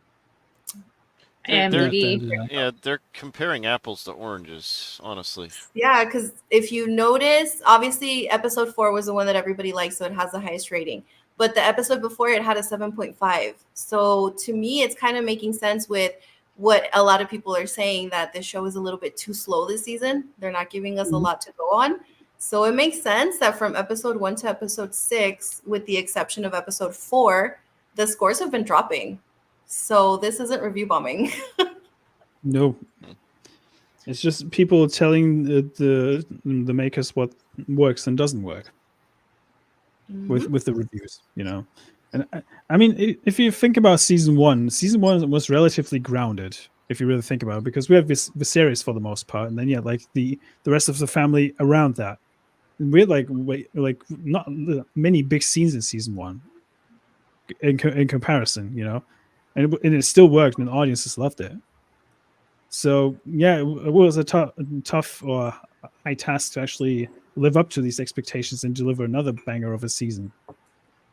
They're comparing apples to oranges, honestly. Yeah, because if you notice, obviously episode 4 was the one that everybody liked, so it has the highest rating. But the episode before it had a 7.5. So to me, it's kind of making sense with what a lot of people are saying, that this show is a little bit too slow this season. They're not giving us a lot to go on. So it makes sense that from episode 1 to episode 6, with the exception of episode 4, the scores have been dropping. So this isn't review bombing. No, it's just people telling the makers what works and doesn't work with the reviews, you know. And I mean, if you think about season one was relatively grounded, if you really think about it, because we have Viserys for the most part, and then like the rest of the family around that. And we had like not many big scenes in season 1 in comparison, you know. And it still worked, and the audiences loved it. So yeah, it was a tough or high task to actually live up to these expectations and deliver another banger of a season.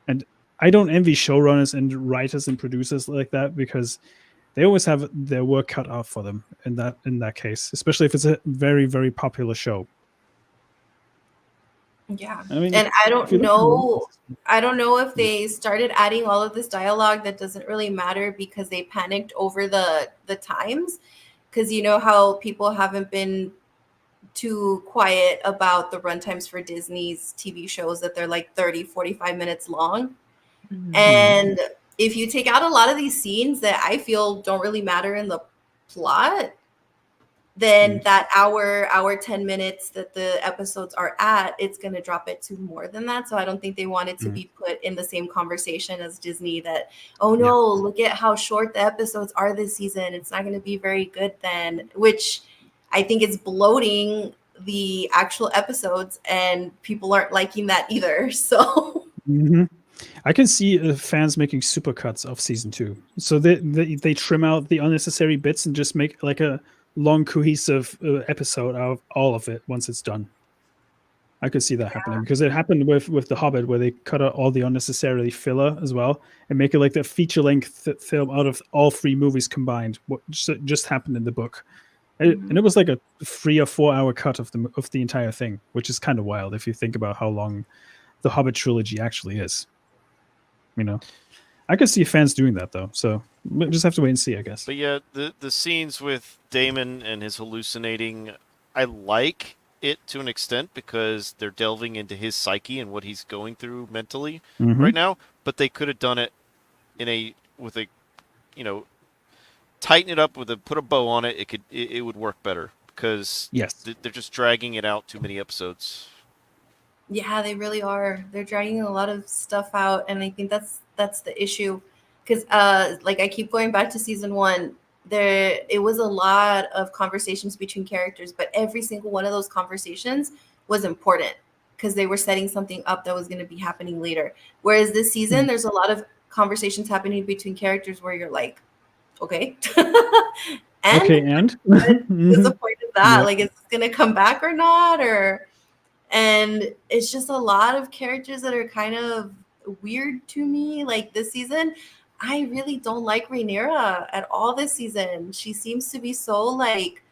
And I don't envy showrunners and writers and producers like that, because they always have their work cut out for them in that case, especially if it's a very, very popular show. Yeah, I mean, and I don't know if they started adding all of this dialogue that doesn't really matter because they panicked over the times, because you know how people haven't been too quiet about the runtimes for Disney's TV shows, that they're like 30-45 minutes long. And if you take out a lot of these scenes that I feel don't really matter in the plot, then that hour 10 minutes that the episodes are at, it's going to drop it to more than that. So I don't think they want it to be put in the same conversation as Disney, that, oh no, look at how short the episodes are this season, it's not going to be very good then, which I think is bloating the actual episodes, and people aren't liking that either. So I can see fans making supercuts of season 2. So they trim out the unnecessary bits and just make like a long cohesive episode out of all of it once it's done. I could see that happening, because it happened with The Hobbit, where they cut out all the unnecessarily filler as well and make it like the feature-length film out of all 3 movies combined. What just happened in the book, and it was like a 3 or 4 hour cut of the entire thing, which is kind of wild if you think about how long the Hobbit trilogy actually is. You know, I could see fans doing that though, so we'll just have to wait and see, I guess. But yeah, the scenes with Daemon and his hallucinating, I like it to an extent, because they're delving into his psyche and what he's going through mentally right now. But they could have done it with a tighten it up put a bow on it. It would work better. because Yes. they're just dragging it out too many episodes. Yeah, they really are. They're dragging a lot of stuff out, and I think that's the issue. Because like I keep going back to season 1, it was a lot of conversations between characters, but every single one of those conversations was important because they were setting something up that was going to be happening later. Whereas this season, there's a lot of conversations happening between characters where you're like, okay, and Okay, and what's the point of that? Yep. Like, is this going to come back or not? And it's just a lot of characters that are kind of weird to me. Like this season, I really don't like Rhaenyra at all this season. She seems to be so like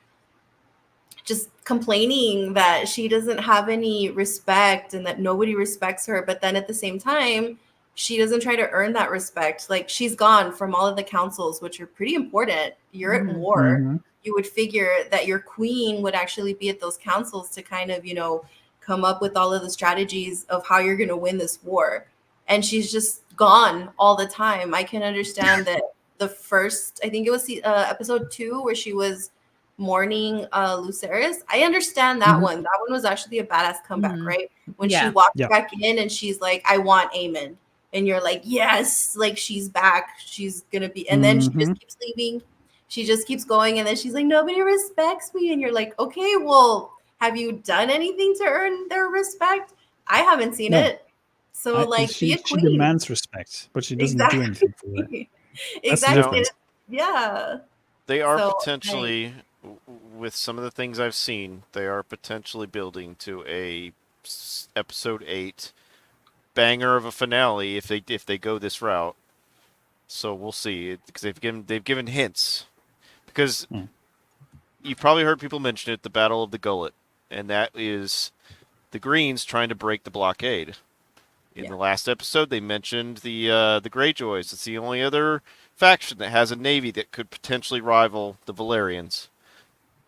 just complaining that she doesn't have any respect and that nobody respects her. But then at the same time, she doesn't try to earn that respect. Like she's gone from all of the councils, which are pretty important. You're at war. You would figure that your queen would actually be at those councils to kind of, come up with all of the strategies of how you're going to win this war. And she's just gone all the time. I can understand that the first, I think it was episode 2 where she was mourning Lucerys. I understand that one. That one was actually a badass comeback, right? When she walked back in and she's like, I want Aemon. And you're like, yes, like she's back. She's going to be, and then she just keeps leaving. She just keeps going. And then she's like, nobody respects me. And you're like, okay, well, have you done anything to earn their respect? I haven't seen it. So she demands respect, but she doesn't do anything for it. Exactly. Yeah. They are potentially, with some of the things I've seen, they are potentially building to a episode 8 banger of a finale if they go this route. So we'll see, because they've given hints. Because you've probably heard people mention it, the Battle of the Gullet, and that is the Greens trying to break the blockade. In the last episode, they mentioned the Greyjoys. It's the only other faction that has a navy that could potentially rival the Valerians.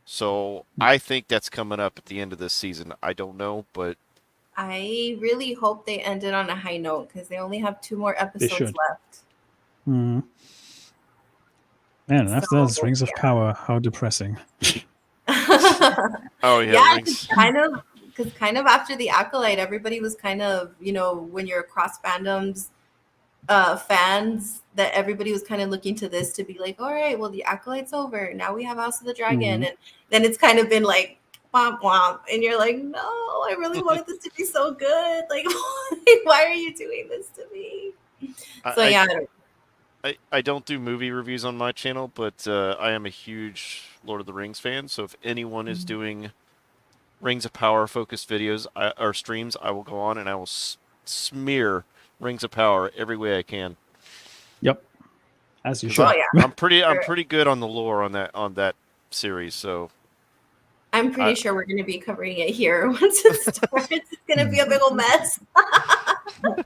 So I think that's coming up at the end of this season. I don't know, but I really hope they ended on a high note because they only have 2 more episodes left. Man, after those Rings of Power, how depressing. Oh yeah, because kind of after the Acolyte, everybody was kind of, when you're across fandoms, fans, that everybody was kind of looking to this to be like, all right, well, the Acolyte's over. Now we have House of the Dragon. And then it's kind of been like, womp womp. And you're like, no, I really wanted this to be so good. Like, why are you doing this to me? So, I don't do movie reviews on my channel, but I am a huge Lord of the Rings fan. So if anyone is doing Rings of Power focused videos or streams, I will go on and I will smear Rings of Power every way I can. Yep, as you should. I'm pretty good on the lore on that series. So I'm pretty sure we're going to be covering it here once it starts. It's going to be a big old mess.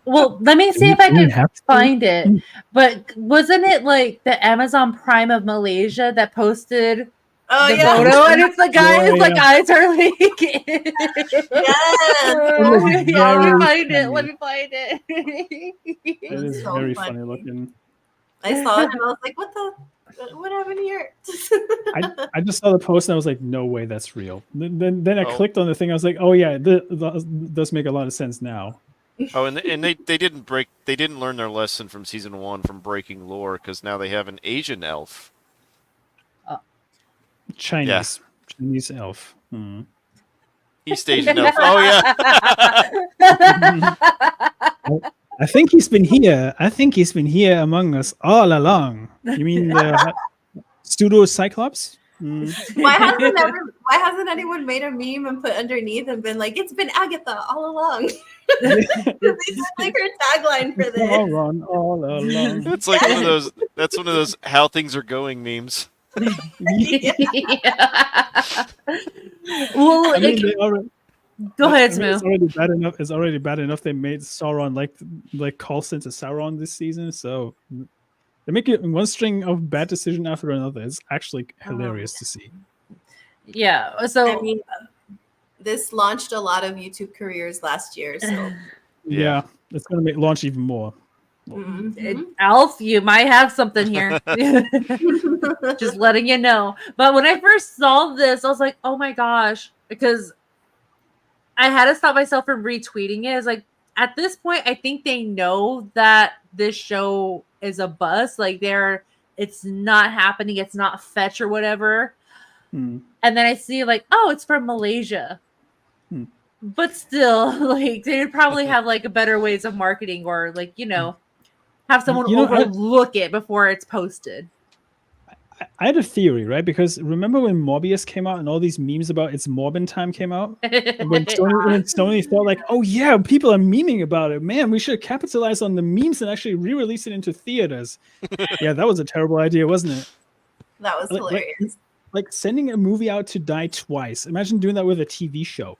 Well, let me see if I can find it. But wasn't it like the Amazon Prime of Malaysia that posted the photo? And it's the guy whose eyes are like... Let me find it. It is so very funny looking. I saw it and I was like, what happened here? I just saw the post and I was like, no way that's real. Then I clicked on the thing. I was like, oh yeah, this does make a lot of sense now. Oh, and they didn't learn their lesson from season 1 from breaking lore, because now they have an Asian elf. Chinese elf. East Asian elf. Oh yeah. I think he's been here. Among us all along. You mean the pseudo Cyclops? Why hasn't anyone made a meme and put underneath and been like, it's been Agatha all along? This is like her tagline for this. All along. It's like one of those. That's one of those how things are going memes. Well, I mean, go ahead, Smu. It's already bad enough they made Sauron like Coulson to Sauron this season. So they make it one string of bad decision after another. It's actually hilarious to see. Yeah. So I mean, this launched a lot of YouTube careers last year. So yeah, it's going to launch even more. Alf, you might have something here. Just letting you know. But when I first saw this, I was like, oh my gosh, because I had to stop myself from retweeting it. It's like, at this point, I think they know that this show is a bust. Like, it's not happening. It's not fetch or whatever. And then I see like, oh, it's from Malaysia. But still, like, they would probably have like a better ways of marketing, or like, have someone overlook it before it's posted. I had a theory, right? Because remember when Morbius came out and all these memes about its Morbin time came out? When Sony felt like, oh yeah, people are memeing about it. Man, we should capitalize on the memes and actually re-release it into theaters. Yeah, that was a terrible idea, wasn't it? That was hilarious. Like sending a movie out to die twice. Imagine doing that with a TV show.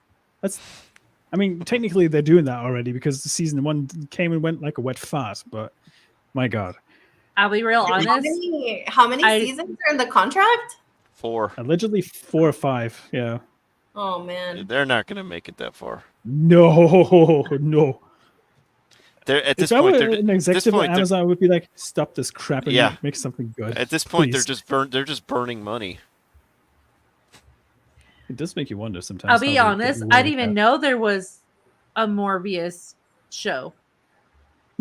Technically they're doing that already because season 1 came and went like a wet fart, but my God. I'll be real honest. How many seasons are in the contract? 4. Allegedly 4 or 5. Yeah. Oh man. They're not going to make it that far. No. They're at this if point. I were an executive at Amazon, would be like, stop this crap and make something good. At this point, please. they're just burning money. It does make you wonder sometimes. I'll be honest. I didn't even know there was a Morbius show.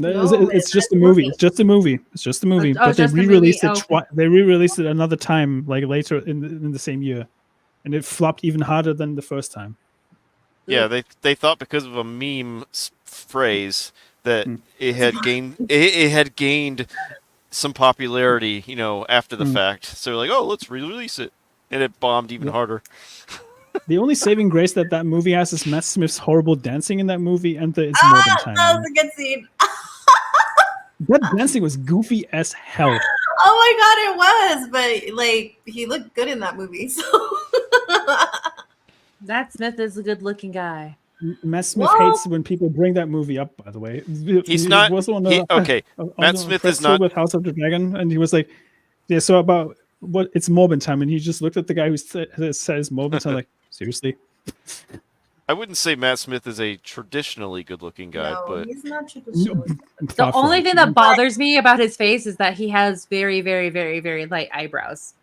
It's just a movie. It's just a movie. But they re-released it. They re-released it another time, like later in the same year, and it flopped even harder than the first time. Yeah, they thought because of a meme phrase that it had gained some popularity, after the fact. So like, oh, let's re-release it, and it bombed even harder. The only saving grace that movie has is Matt Smith's horrible dancing in that movie, and it's Morbin time. That was a good scene. That dancing was goofy as hell. Oh my God, it was. But like, he looked good in that movie. So Matt Smith is a good-looking guy. Matt Smith hates when people bring that movie up. By the way, he's not. Okay, Matt Smith is not with House of the Dragon, and he was like, "Yeah, so about what? It's Morbin time," and he just looked at the guy who says Morbin time, like, seriously. I wouldn't say Matt Smith is a traditionally good-looking guy, but he's not traditionally. The only thing that bothers me about his face is that he has very, very, very, very light eyebrows.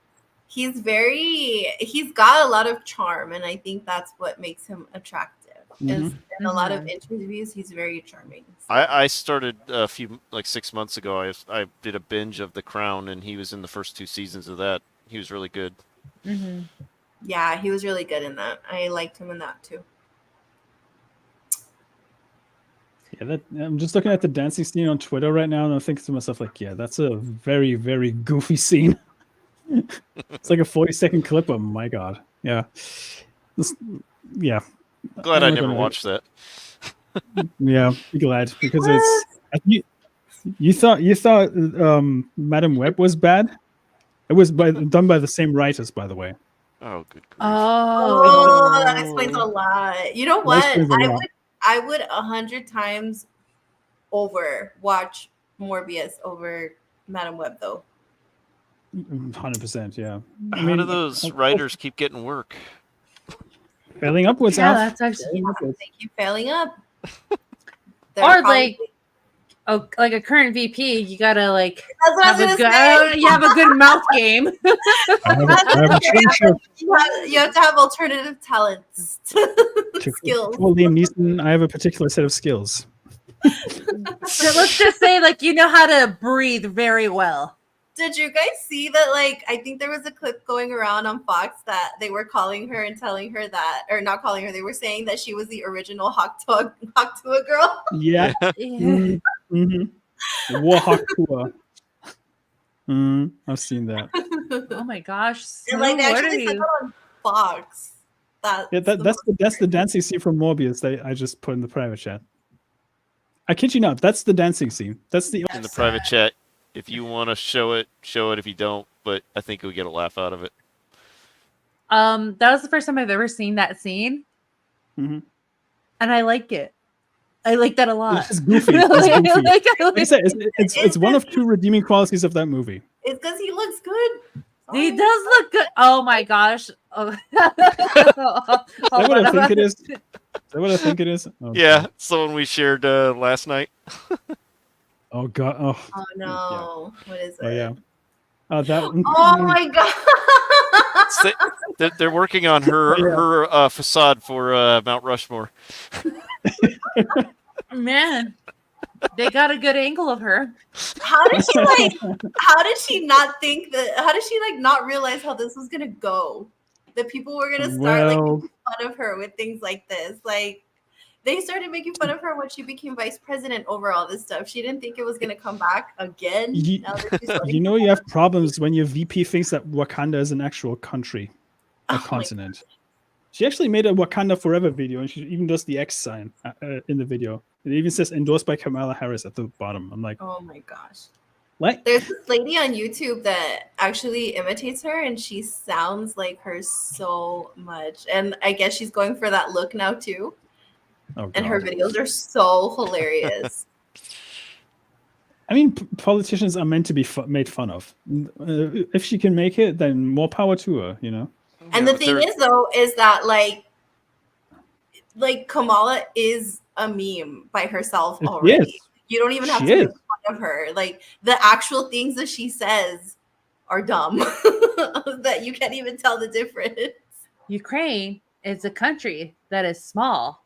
He's got a lot of charm, and I think that's what makes him attractive. In a lot of interviews, he's very charming. So. I started a few 6 months ago. I did a binge of The Crown, and he was in the first 2 seasons of that. He was really good. Yeah, he was really good in that. I liked him in that too. Yeah, I'm just looking at the dancing scene on Twitter right now, and I'm thinking to myself, like, yeah, that's a very, very goofy scene. It's like a 40-second clip. Oh my God. Yeah. Yeah. Glad I never watched that. Yeah, be glad, because it's you thought Madam Web was bad. It was done by the same writers, by the way. Oh, good grief. Oh, that explains a lot. You know what? I would 100 times over watch Morbius over Madam Web, though. 100%, yeah. How do those writers keep getting work? Failing upwards, yeah, Alf. that's actually They keep failing up. Or like a current VP, you gotta have a good mouth game. You have to have alternative talents, skills. Well, Liam Neeson, I have a particular set of skills. So let's just say, you know how to breathe very well. Did you guys see that? I think there was a clip going around on Fox that they were calling her and telling her that, or not calling her, they were saying that she was the original Haktua girl. Yeah. Wahakua. I've seen that. Oh my gosh. And they actually said that on Fox. That's the dancing scene from Morbius that I just put in the private chat. I kid you not, that's the dancing scene. That's the in the private chat. If you want to show it. If you don't, but I think you'll get a laugh out of it. That was the first time I've ever seen that scene, and I like it. I like that a lot. It's goofy. It's one of 2 redeeming qualities of that movie. It's because he looks good. He does look good. Oh my gosh. Oh. Is that what I think it is? Is that what I think it is? Oh, yeah, it's the one we shared last night. Oh god. Oh. Oh no. Yeah. What is it? Oh yeah. That. Oh my god. They're working on her facade for Mount Rushmore. Man, they got a good angle of her. How did she not think that? How did she like not realize how this was gonna go? That people were gonna start like making fun of her with things like this. Like they started making fun of her when she became vice president over all this stuff. She didn't think it was gonna come back again. You know you have problems when your VP thinks that Wakanda is an actual country, a continent. She actually made a Wakanda Forever video, and she even does the X sign in the video. It even says endorsed by Kamala Harris at the bottom. I'm like, oh my gosh. What? There's this lady on YouTube that actually imitates her, and she sounds like her so much. And I guess she's going for that look now too. Oh, and her videos are so hilarious. I mean, politicians are meant to be made fun of. If she can make it, then more power to her, you know? And the thing is, though, is that like Kamala is a meme by herself already. Yes. You don't even have to make fun of her. Like the actual things that she says are dumb that you can't even tell the difference. Ukraine is a country that is small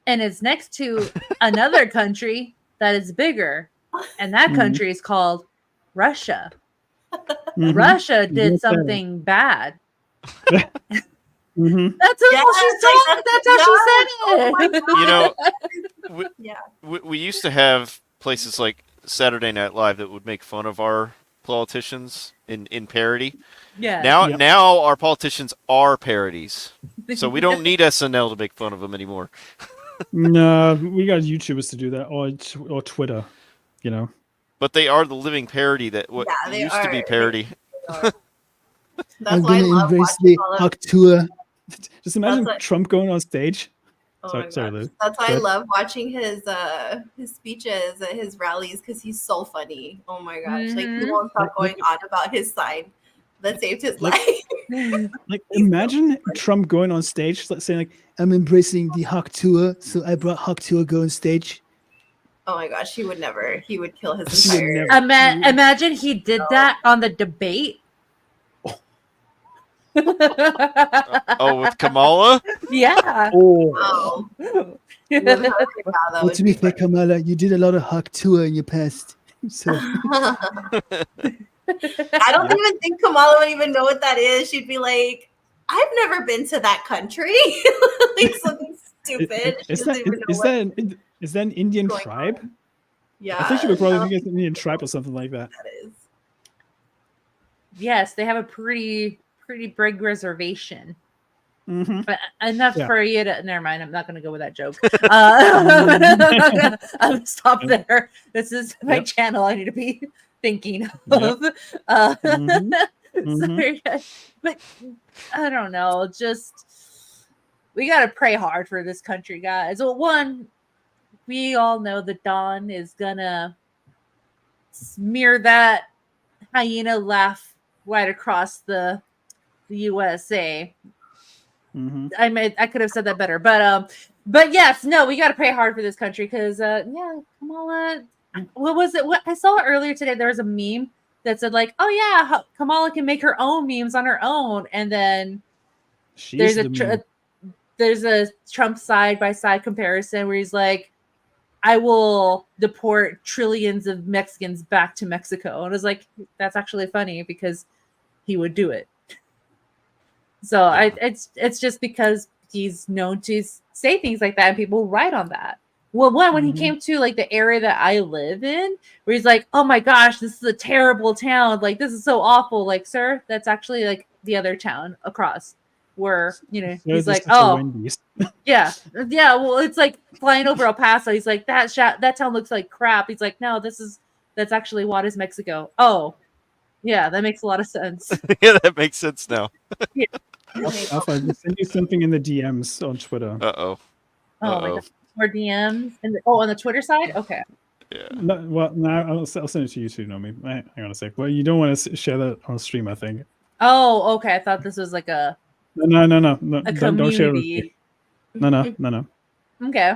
and it's next to another country that is bigger. And that country is called Russia. Russia did something bad. That's how she said it. You know, we used to have places like Saturday Night Live that would make fun of our politicians in parody. Yeah. Now our politicians are parodies, so we don't need SNL to make fun of them anymore. No, we got YouTubers to do that, or Twitter, you know. But they are the living parody that used to be parody. That's why I love watching all of Just imagine Trump going on stage. Sorry, Lou. That's why I love watching his speeches at his rallies because he's so funny. Oh my gosh! Like he won't stop going on about his sign that saved his life. Like imagine Trump going on stage, saying like, "I'm embracing the Hawk Tour, so I brought Hawk Tour go on stage." Oh my gosh, he would never. He would kill his entire. Imagine he did that on the debate. With Kamala? Yeah. Oh. Well, to be fair, Kamala, you did a lot of Hawk Tour in your past. So. I don't even think Kamala would even know what that is. She'd be like, I've never been to that country. Like something stupid. Is that an Indian tribe? Yeah. I think she would probably think it's an Indian tribe or something like that. That is. Yes, they have a pretty big reservation. But enough for you to never mind. I'm not going to go with that joke. I'm stop there. This is my channel. I need to be thinking of. Sorry, but I don't know. Just we got to pray hard for this country, guys. Well, one, we all know that Dawn is gonna smear that hyena laugh right across the USA. I could have said that better, but yes, no, we got to pray hard for this country because Kamala. What was it? What I saw earlier today, there was a meme that said like, "Oh yeah, Kamala can make her own memes on her own," and then there's a Trump side-by-side comparison where he's like, I will deport trillions of Mexicans back to Mexico. And I was like, that's actually funny because he would do it. So it's just because he's known to say things like that and people write on that. Well, when he came to like the area that I live in, where he's like, oh my gosh, this is a terrible town. Like, this is so awful. Like, sir, that's actually like the other town across. Where he's like, oh yeah, well, it's like flying over El Paso. He's like, that town looks like crap. He's like, no, that's actually Juarez, Mexico. Oh, yeah, that makes a lot of sense. Yeah, that makes sense now. Yeah. I'll send you something in the DMs on Twitter. Oh my God. More DMs on the Twitter side. Okay. Yeah. I'll send it to you too, Nomi. Hang on a sec. Well, you don't want to share that on stream, I think. Oh, okay. I thought this was like a. No. Don't share it. No. Okay.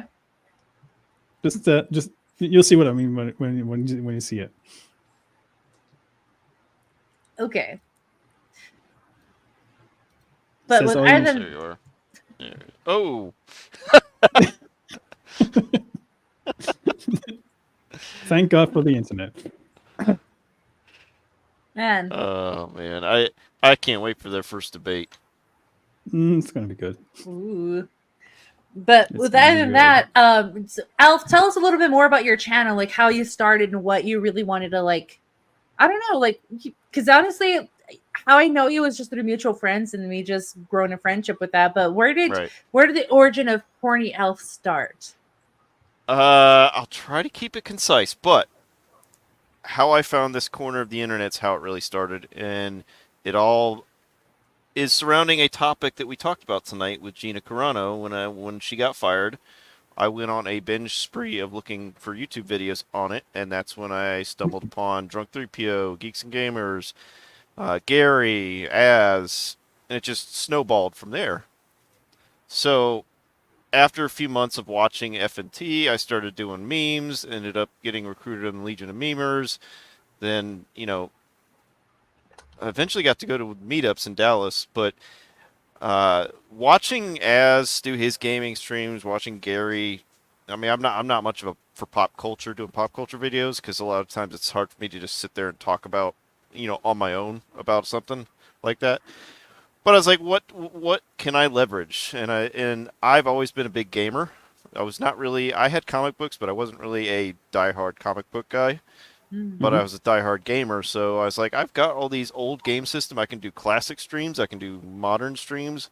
Just You'll see what I mean when you see it. Okay. But Says with all either There you are. Yeah. Oh, Thank God for the internet. man, oh man, I can't wait for their first debate. It's gonna be good. ooh. But It's with gonna other be than good. that, Alf, tell us a little bit more about your channel, like how you started and what you really wanted to like. I don't know, like, because honestly, how I know you was just through mutual friends and me just growing a friendship with that. But where did the origin of Horny Alf start? I'll try to keep it concise, but how I found this corner of the internet's how it really started, and it all is surrounding a topic that we talked about tonight with Gina Carano when she got fired. I went on a binge spree of looking for YouTube videos on it, and that's when I stumbled upon Drunk3PO, Geeks and Gamers, Gary, Az, and it just snowballed from there. So after a few months of watching F&T, I started doing memes, ended up getting recruited in the Legion of Memers. Then, I eventually got to go to meetups in Dallas, but watching Az do his gaming streams, watching Gary, I mean, I'm not much of a for pop culture, doing pop culture videos, because a lot of times it's hard for me to just sit there and talk about, on my own about something like that. But I was like, what can I leverage? And I've always been a big gamer. I had comic books, but I wasn't really a diehard comic book guy. But I was a diehard gamer, so I was like, I've got all these old game system. I can do classic streams. I can do modern streams.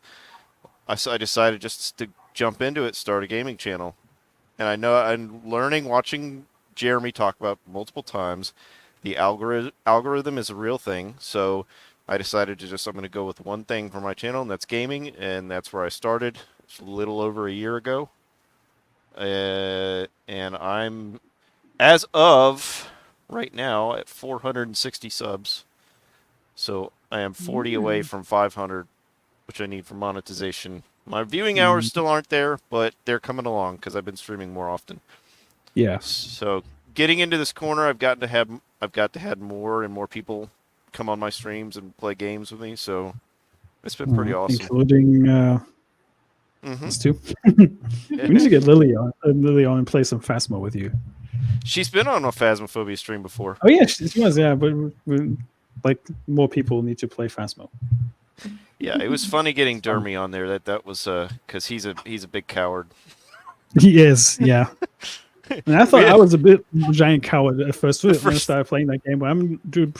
I decided just to jump into it, start a gaming channel. And I know I'm learning, watching Jeremy talk about multiple times, the algorithm is a real thing. So I decided I'm going to go with one thing for my channel, and that's gaming. And that's where I started. It's a little over a year ago. And I'm, as of right now, at 460 subs. So I am 40 away from 500, which I need for monetization. My viewing hours still aren't there, but they're coming along because I've been streaming more often. Yeah. So getting into this corner, I've got to have more and more people come on my streams and play games with me. So it's been pretty awesome. Including us two. We need to get Lily on and play some Phasmo with you. She's been on a Phasmophobia stream before. Oh yeah, she was. Yeah, but like more people need to play Phasmo. Yeah, it was funny getting Dermy on there. That was because he's a big coward. He is, yeah. And I thought I was a bit giant coward at first when I started playing that game, but I'm doing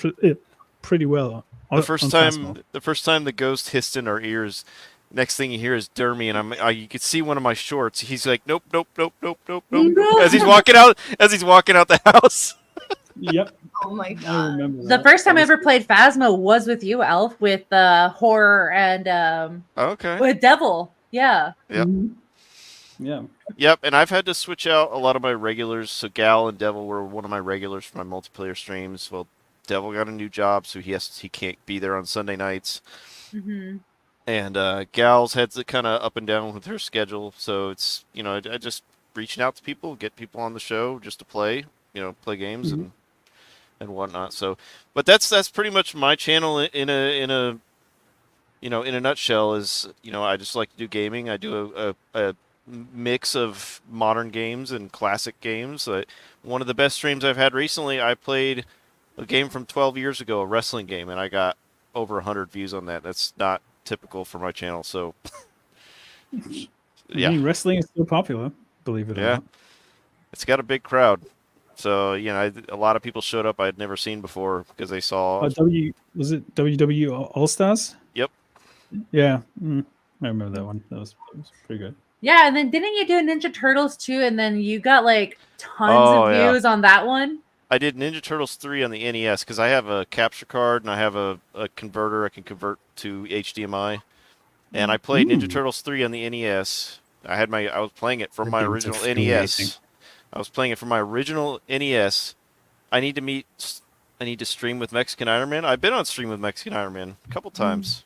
pretty well. The first time the ghost hissed in our ears, next thing you hear is Dermy, and you could see one of my shorts. He's like, nope, No. as he's walking out the house. Yep. Oh my I god. remember The that. first time I ever played Phasmo was with you, Alf, with horror and Okay. with Devil. Yeah. Yep. Yeah. Yep, and I've had to switch out a lot of my regulars. So Gal and Devil were one of my regulars for my multiplayer streams. Well, Devil got a new job, so he can't be there on Sunday nights. And Gal's heads it kind of up and down with her schedule. So it's I just reaching out to people, get people on the show just to play games and whatnot. So, but that's pretty much my channel in a nutshell. Is I just like to do gaming. I do a mix of modern games and classic games. One of the best streams I've had recently, I played a game from 12 years ago, a wrestling game, and I got over 100 views on that. That's not typical for my channel. So, yeah, I mean, wrestling is still popular, believe it or not. It's got a big crowd. So a lot of people showed up I had never seen before because they saw. Was it WWE All Stars? Yep. Yeah, I remember that one. That was pretty good. Yeah, and then didn't you do Ninja Turtles too? And then you got like tons of views on that one. I did Ninja Turtles 3 on the NES because I have a capture card and I have a converter I can convert to HDMI. And I played Ninja Turtles 3 on the NES. I was playing it from my original NES. I was playing it from my original NES. I need to stream with Mexican Iron Man. I've been on stream with Mexican Iron Man a couple times.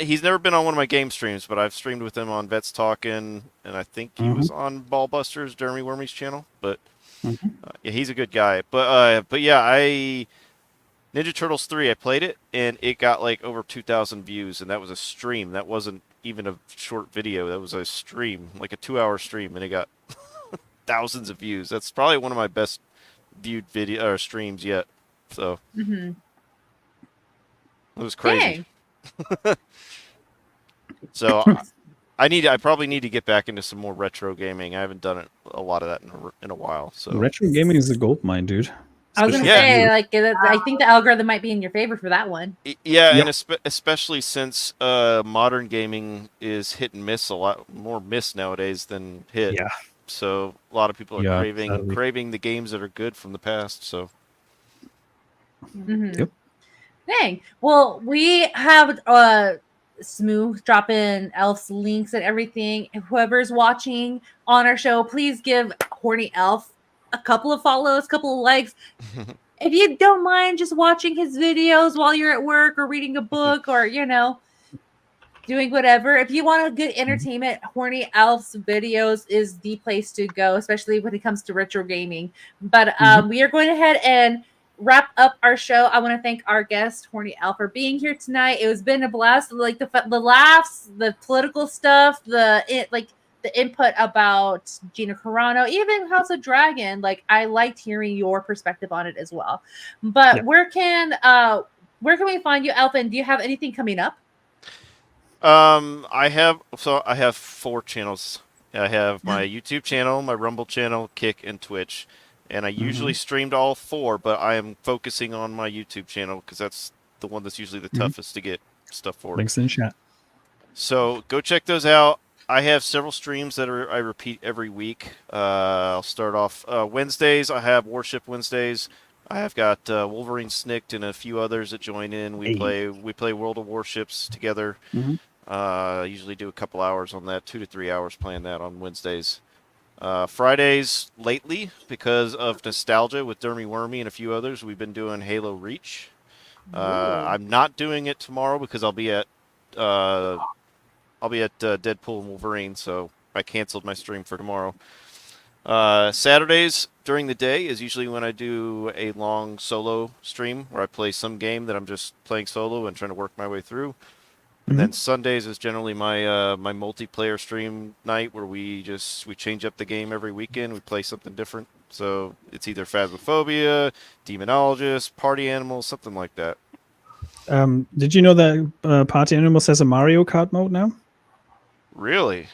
He's never been on one of my game streams, but I've streamed with him on Vets Talkin', and I think he was on Ballbusters, Jeremy Wormy's channel. But Yeah, he's a good guy. But yeah, Ninja Turtles 3, I played it, and it got like over 2,000 views, and that was a stream. That wasn't even a short video. That was a stream, like a 2-hour stream, and it got thousands of views. That's probably one of my best viewed video or streams yet. So it was crazy. So I probably need to get back into some more retro gaming. I haven't done a lot of that in a while. So retro gaming is a gold mine, dude. I was gonna say, like, I think the algorithm might be in your favor for that one. Yeah, and especially since modern gaming is hit and miss, a lot more miss nowadays than hit. Yeah. So a lot of people are craving the games that are good from the past. So. Yep. Dang. Well, we have Smu dropping Elf's links and everything. Whoever's watching on our show, please give Horny Alf a couple of follows, a couple of likes. If you don't mind just watching his videos while you're at work or reading a book or, doing whatever. If you want a good entertainment, Horny Alf's videos is the place to go, especially when it comes to retro gaming. But we are going ahead and wrap up our show. I want to thank our guest, Horny Alf, for being here tonight. It was been a blast. Like the laughs, the political stuff, the input about Gina Carano, even House of Dragon. Like, I liked hearing your perspective on it as well. But where can we find you, Alf? And do you have anything coming up? I have 4 channels. I have my YouTube channel, my Rumble channel, Kick, and Twitch. And I usually streamed all 4, but I am focusing on my YouTube channel because that's the one that's usually the toughest to get stuff for. Links in chat. So go check those out. I have several streams that I repeat every week. I'll start off Wednesdays. I have Warship Wednesdays. I have got Wolverine Snicked and a few others that join in. We play World of Warships together. Usually do a couple hours on that, 2 to 3 hours playing that on Wednesdays. Fridays lately, because of nostalgia with Dermy Wormy and a few others, we've been doing Halo Reach. I'm not doing it tomorrow because I'll be at Deadpool and Wolverine, so I canceled my stream for tomorrow. Saturdays during the day is usually when I do a long solo stream where I play some game that I'm just playing solo and trying to work my way through. And then Sundays is generally my my multiplayer stream night where we change up the game every weekend. We play something different. So it's either Phasmophobia, Demonologist, Party Animals, something like that. Did you know that Party Animals has a Mario Kart mode now? Really?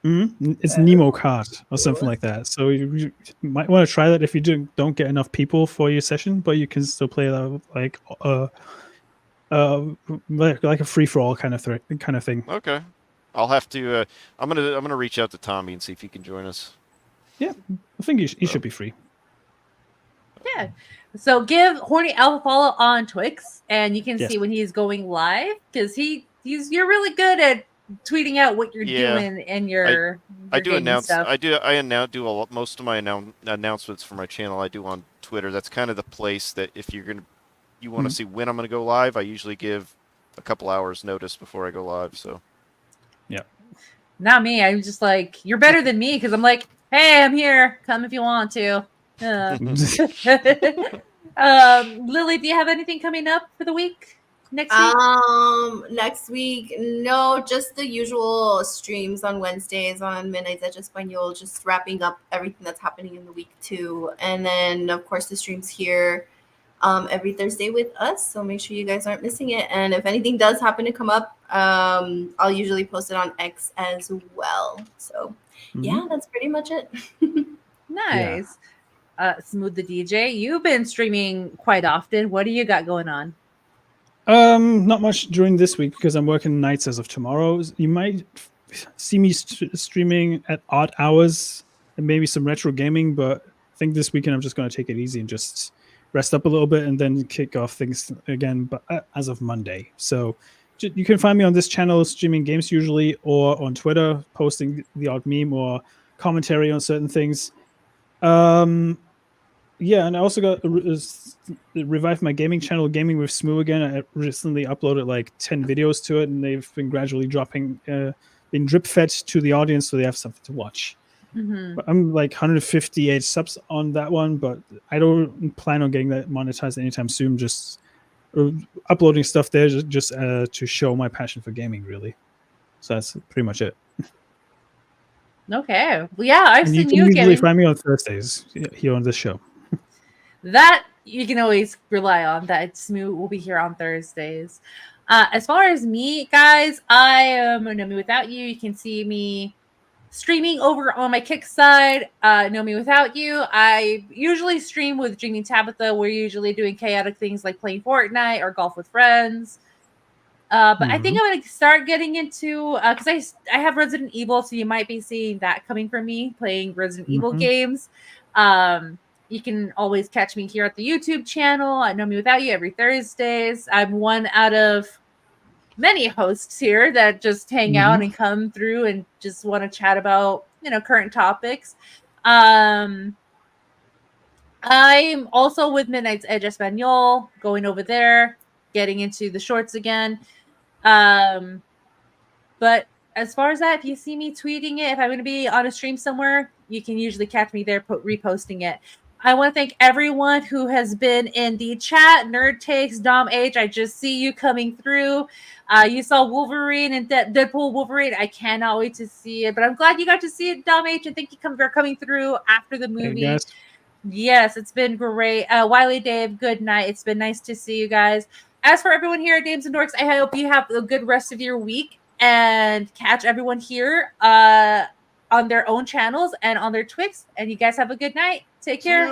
It's Nemo Kart or something like that. So you might want to try that if you don't get enough people for your session, but you can still play that like a free for all kind of thing. Okay, I'll have to. I'm gonna reach out to Tommy and see if he can join us. Yeah, I think he should be free. Yeah. So give Horny Alf a follow on Twix, and you can see when he's going live because you're really good at tweeting out what you're doing in your. I do announce. Stuff. I now do most of my announcements for my channel. I do on Twitter. That's kind of the place that if you want to see when I'm going to go live, I usually give a couple hours notice before I go live. So, yeah. Not me. I'm just like, you're better than me because I'm like, hey, I'm here. Come if you want to. Lily, do you have anything coming up for the week? Next week? Next week, no, just the usual streams on Wednesdays on Midnights at Espanol, just wrapping up everything that's happening in the week too. And then, of course, the streams here every Thursday with us. So make sure you guys aren't missing it. And if anything does happen to come up, I'll usually post it on X as well. So yeah, that's pretty much it. Nice. Smu the DJ, you've been streaming quite often. What do you got going on? Not much during this week because I'm working nights as of tomorrow. You might see me streaming at odd hours and maybe some retro gaming, but I think this weekend I'm just going to take it easy and just rest up a little bit and then kick off things again, but as of Monday. So you can find me on this channel streaming games usually, or on Twitter posting the odd meme or commentary on certain things. Yeah, and I also got revived my gaming channel, Gaming with Smu again. I recently uploaded like 10 videos to it, and they've been gradually been drip fed to the audience, so they have something to watch. I'm like 158 subs on that one, but I don't plan on getting that monetized anytime soon. Just uploading stuff there just to show my passion for gaming, really. So that's pretty much it. Okay. Well, yeah, I've And seen you you can usually getting find me on Thursdays here on this show. that. You can always rely on that. Smu will be here on Thursdays. As far as me, guys, I am Nomiwithoutyou. You can see me streaming over on my Kick side, Nomiwithoutyou. I usually stream with Dreaming Tabitha. We're usually doing chaotic things like playing Fortnite or golf with friends. But I think I'm going to start getting into, because I have Resident Evil, so you might be seeing that coming from me, playing Resident Evil games. You can always catch me here at the YouTube channel at Nomiwithoutyou every Thursdays. I'm one out of many hosts here that just hang out and come through and just want to chat about, current topics. I'm also with Midnight's Edge Espanol, going over there, getting into the shorts again. But as far as that, if you see me tweeting it, if I'm going to be on a stream somewhere, you can usually catch me there reposting it. I want to thank everyone who has been in the chat. Nerd Takes, Dom H, I just see you coming through. You saw Wolverine and Deadpool Wolverine. I cannot wait to see it. But I'm glad you got to see it, Dom H, and thank you for coming through after the movie. Hey, yes, it's been great. Wiley Dave, good night. It's been nice to see you guys. As for everyone here at Dames and Dorks, I hope you have a good rest of your week and catch everyone here on their own channels and on their Twix. And you guys have a good night. Take care.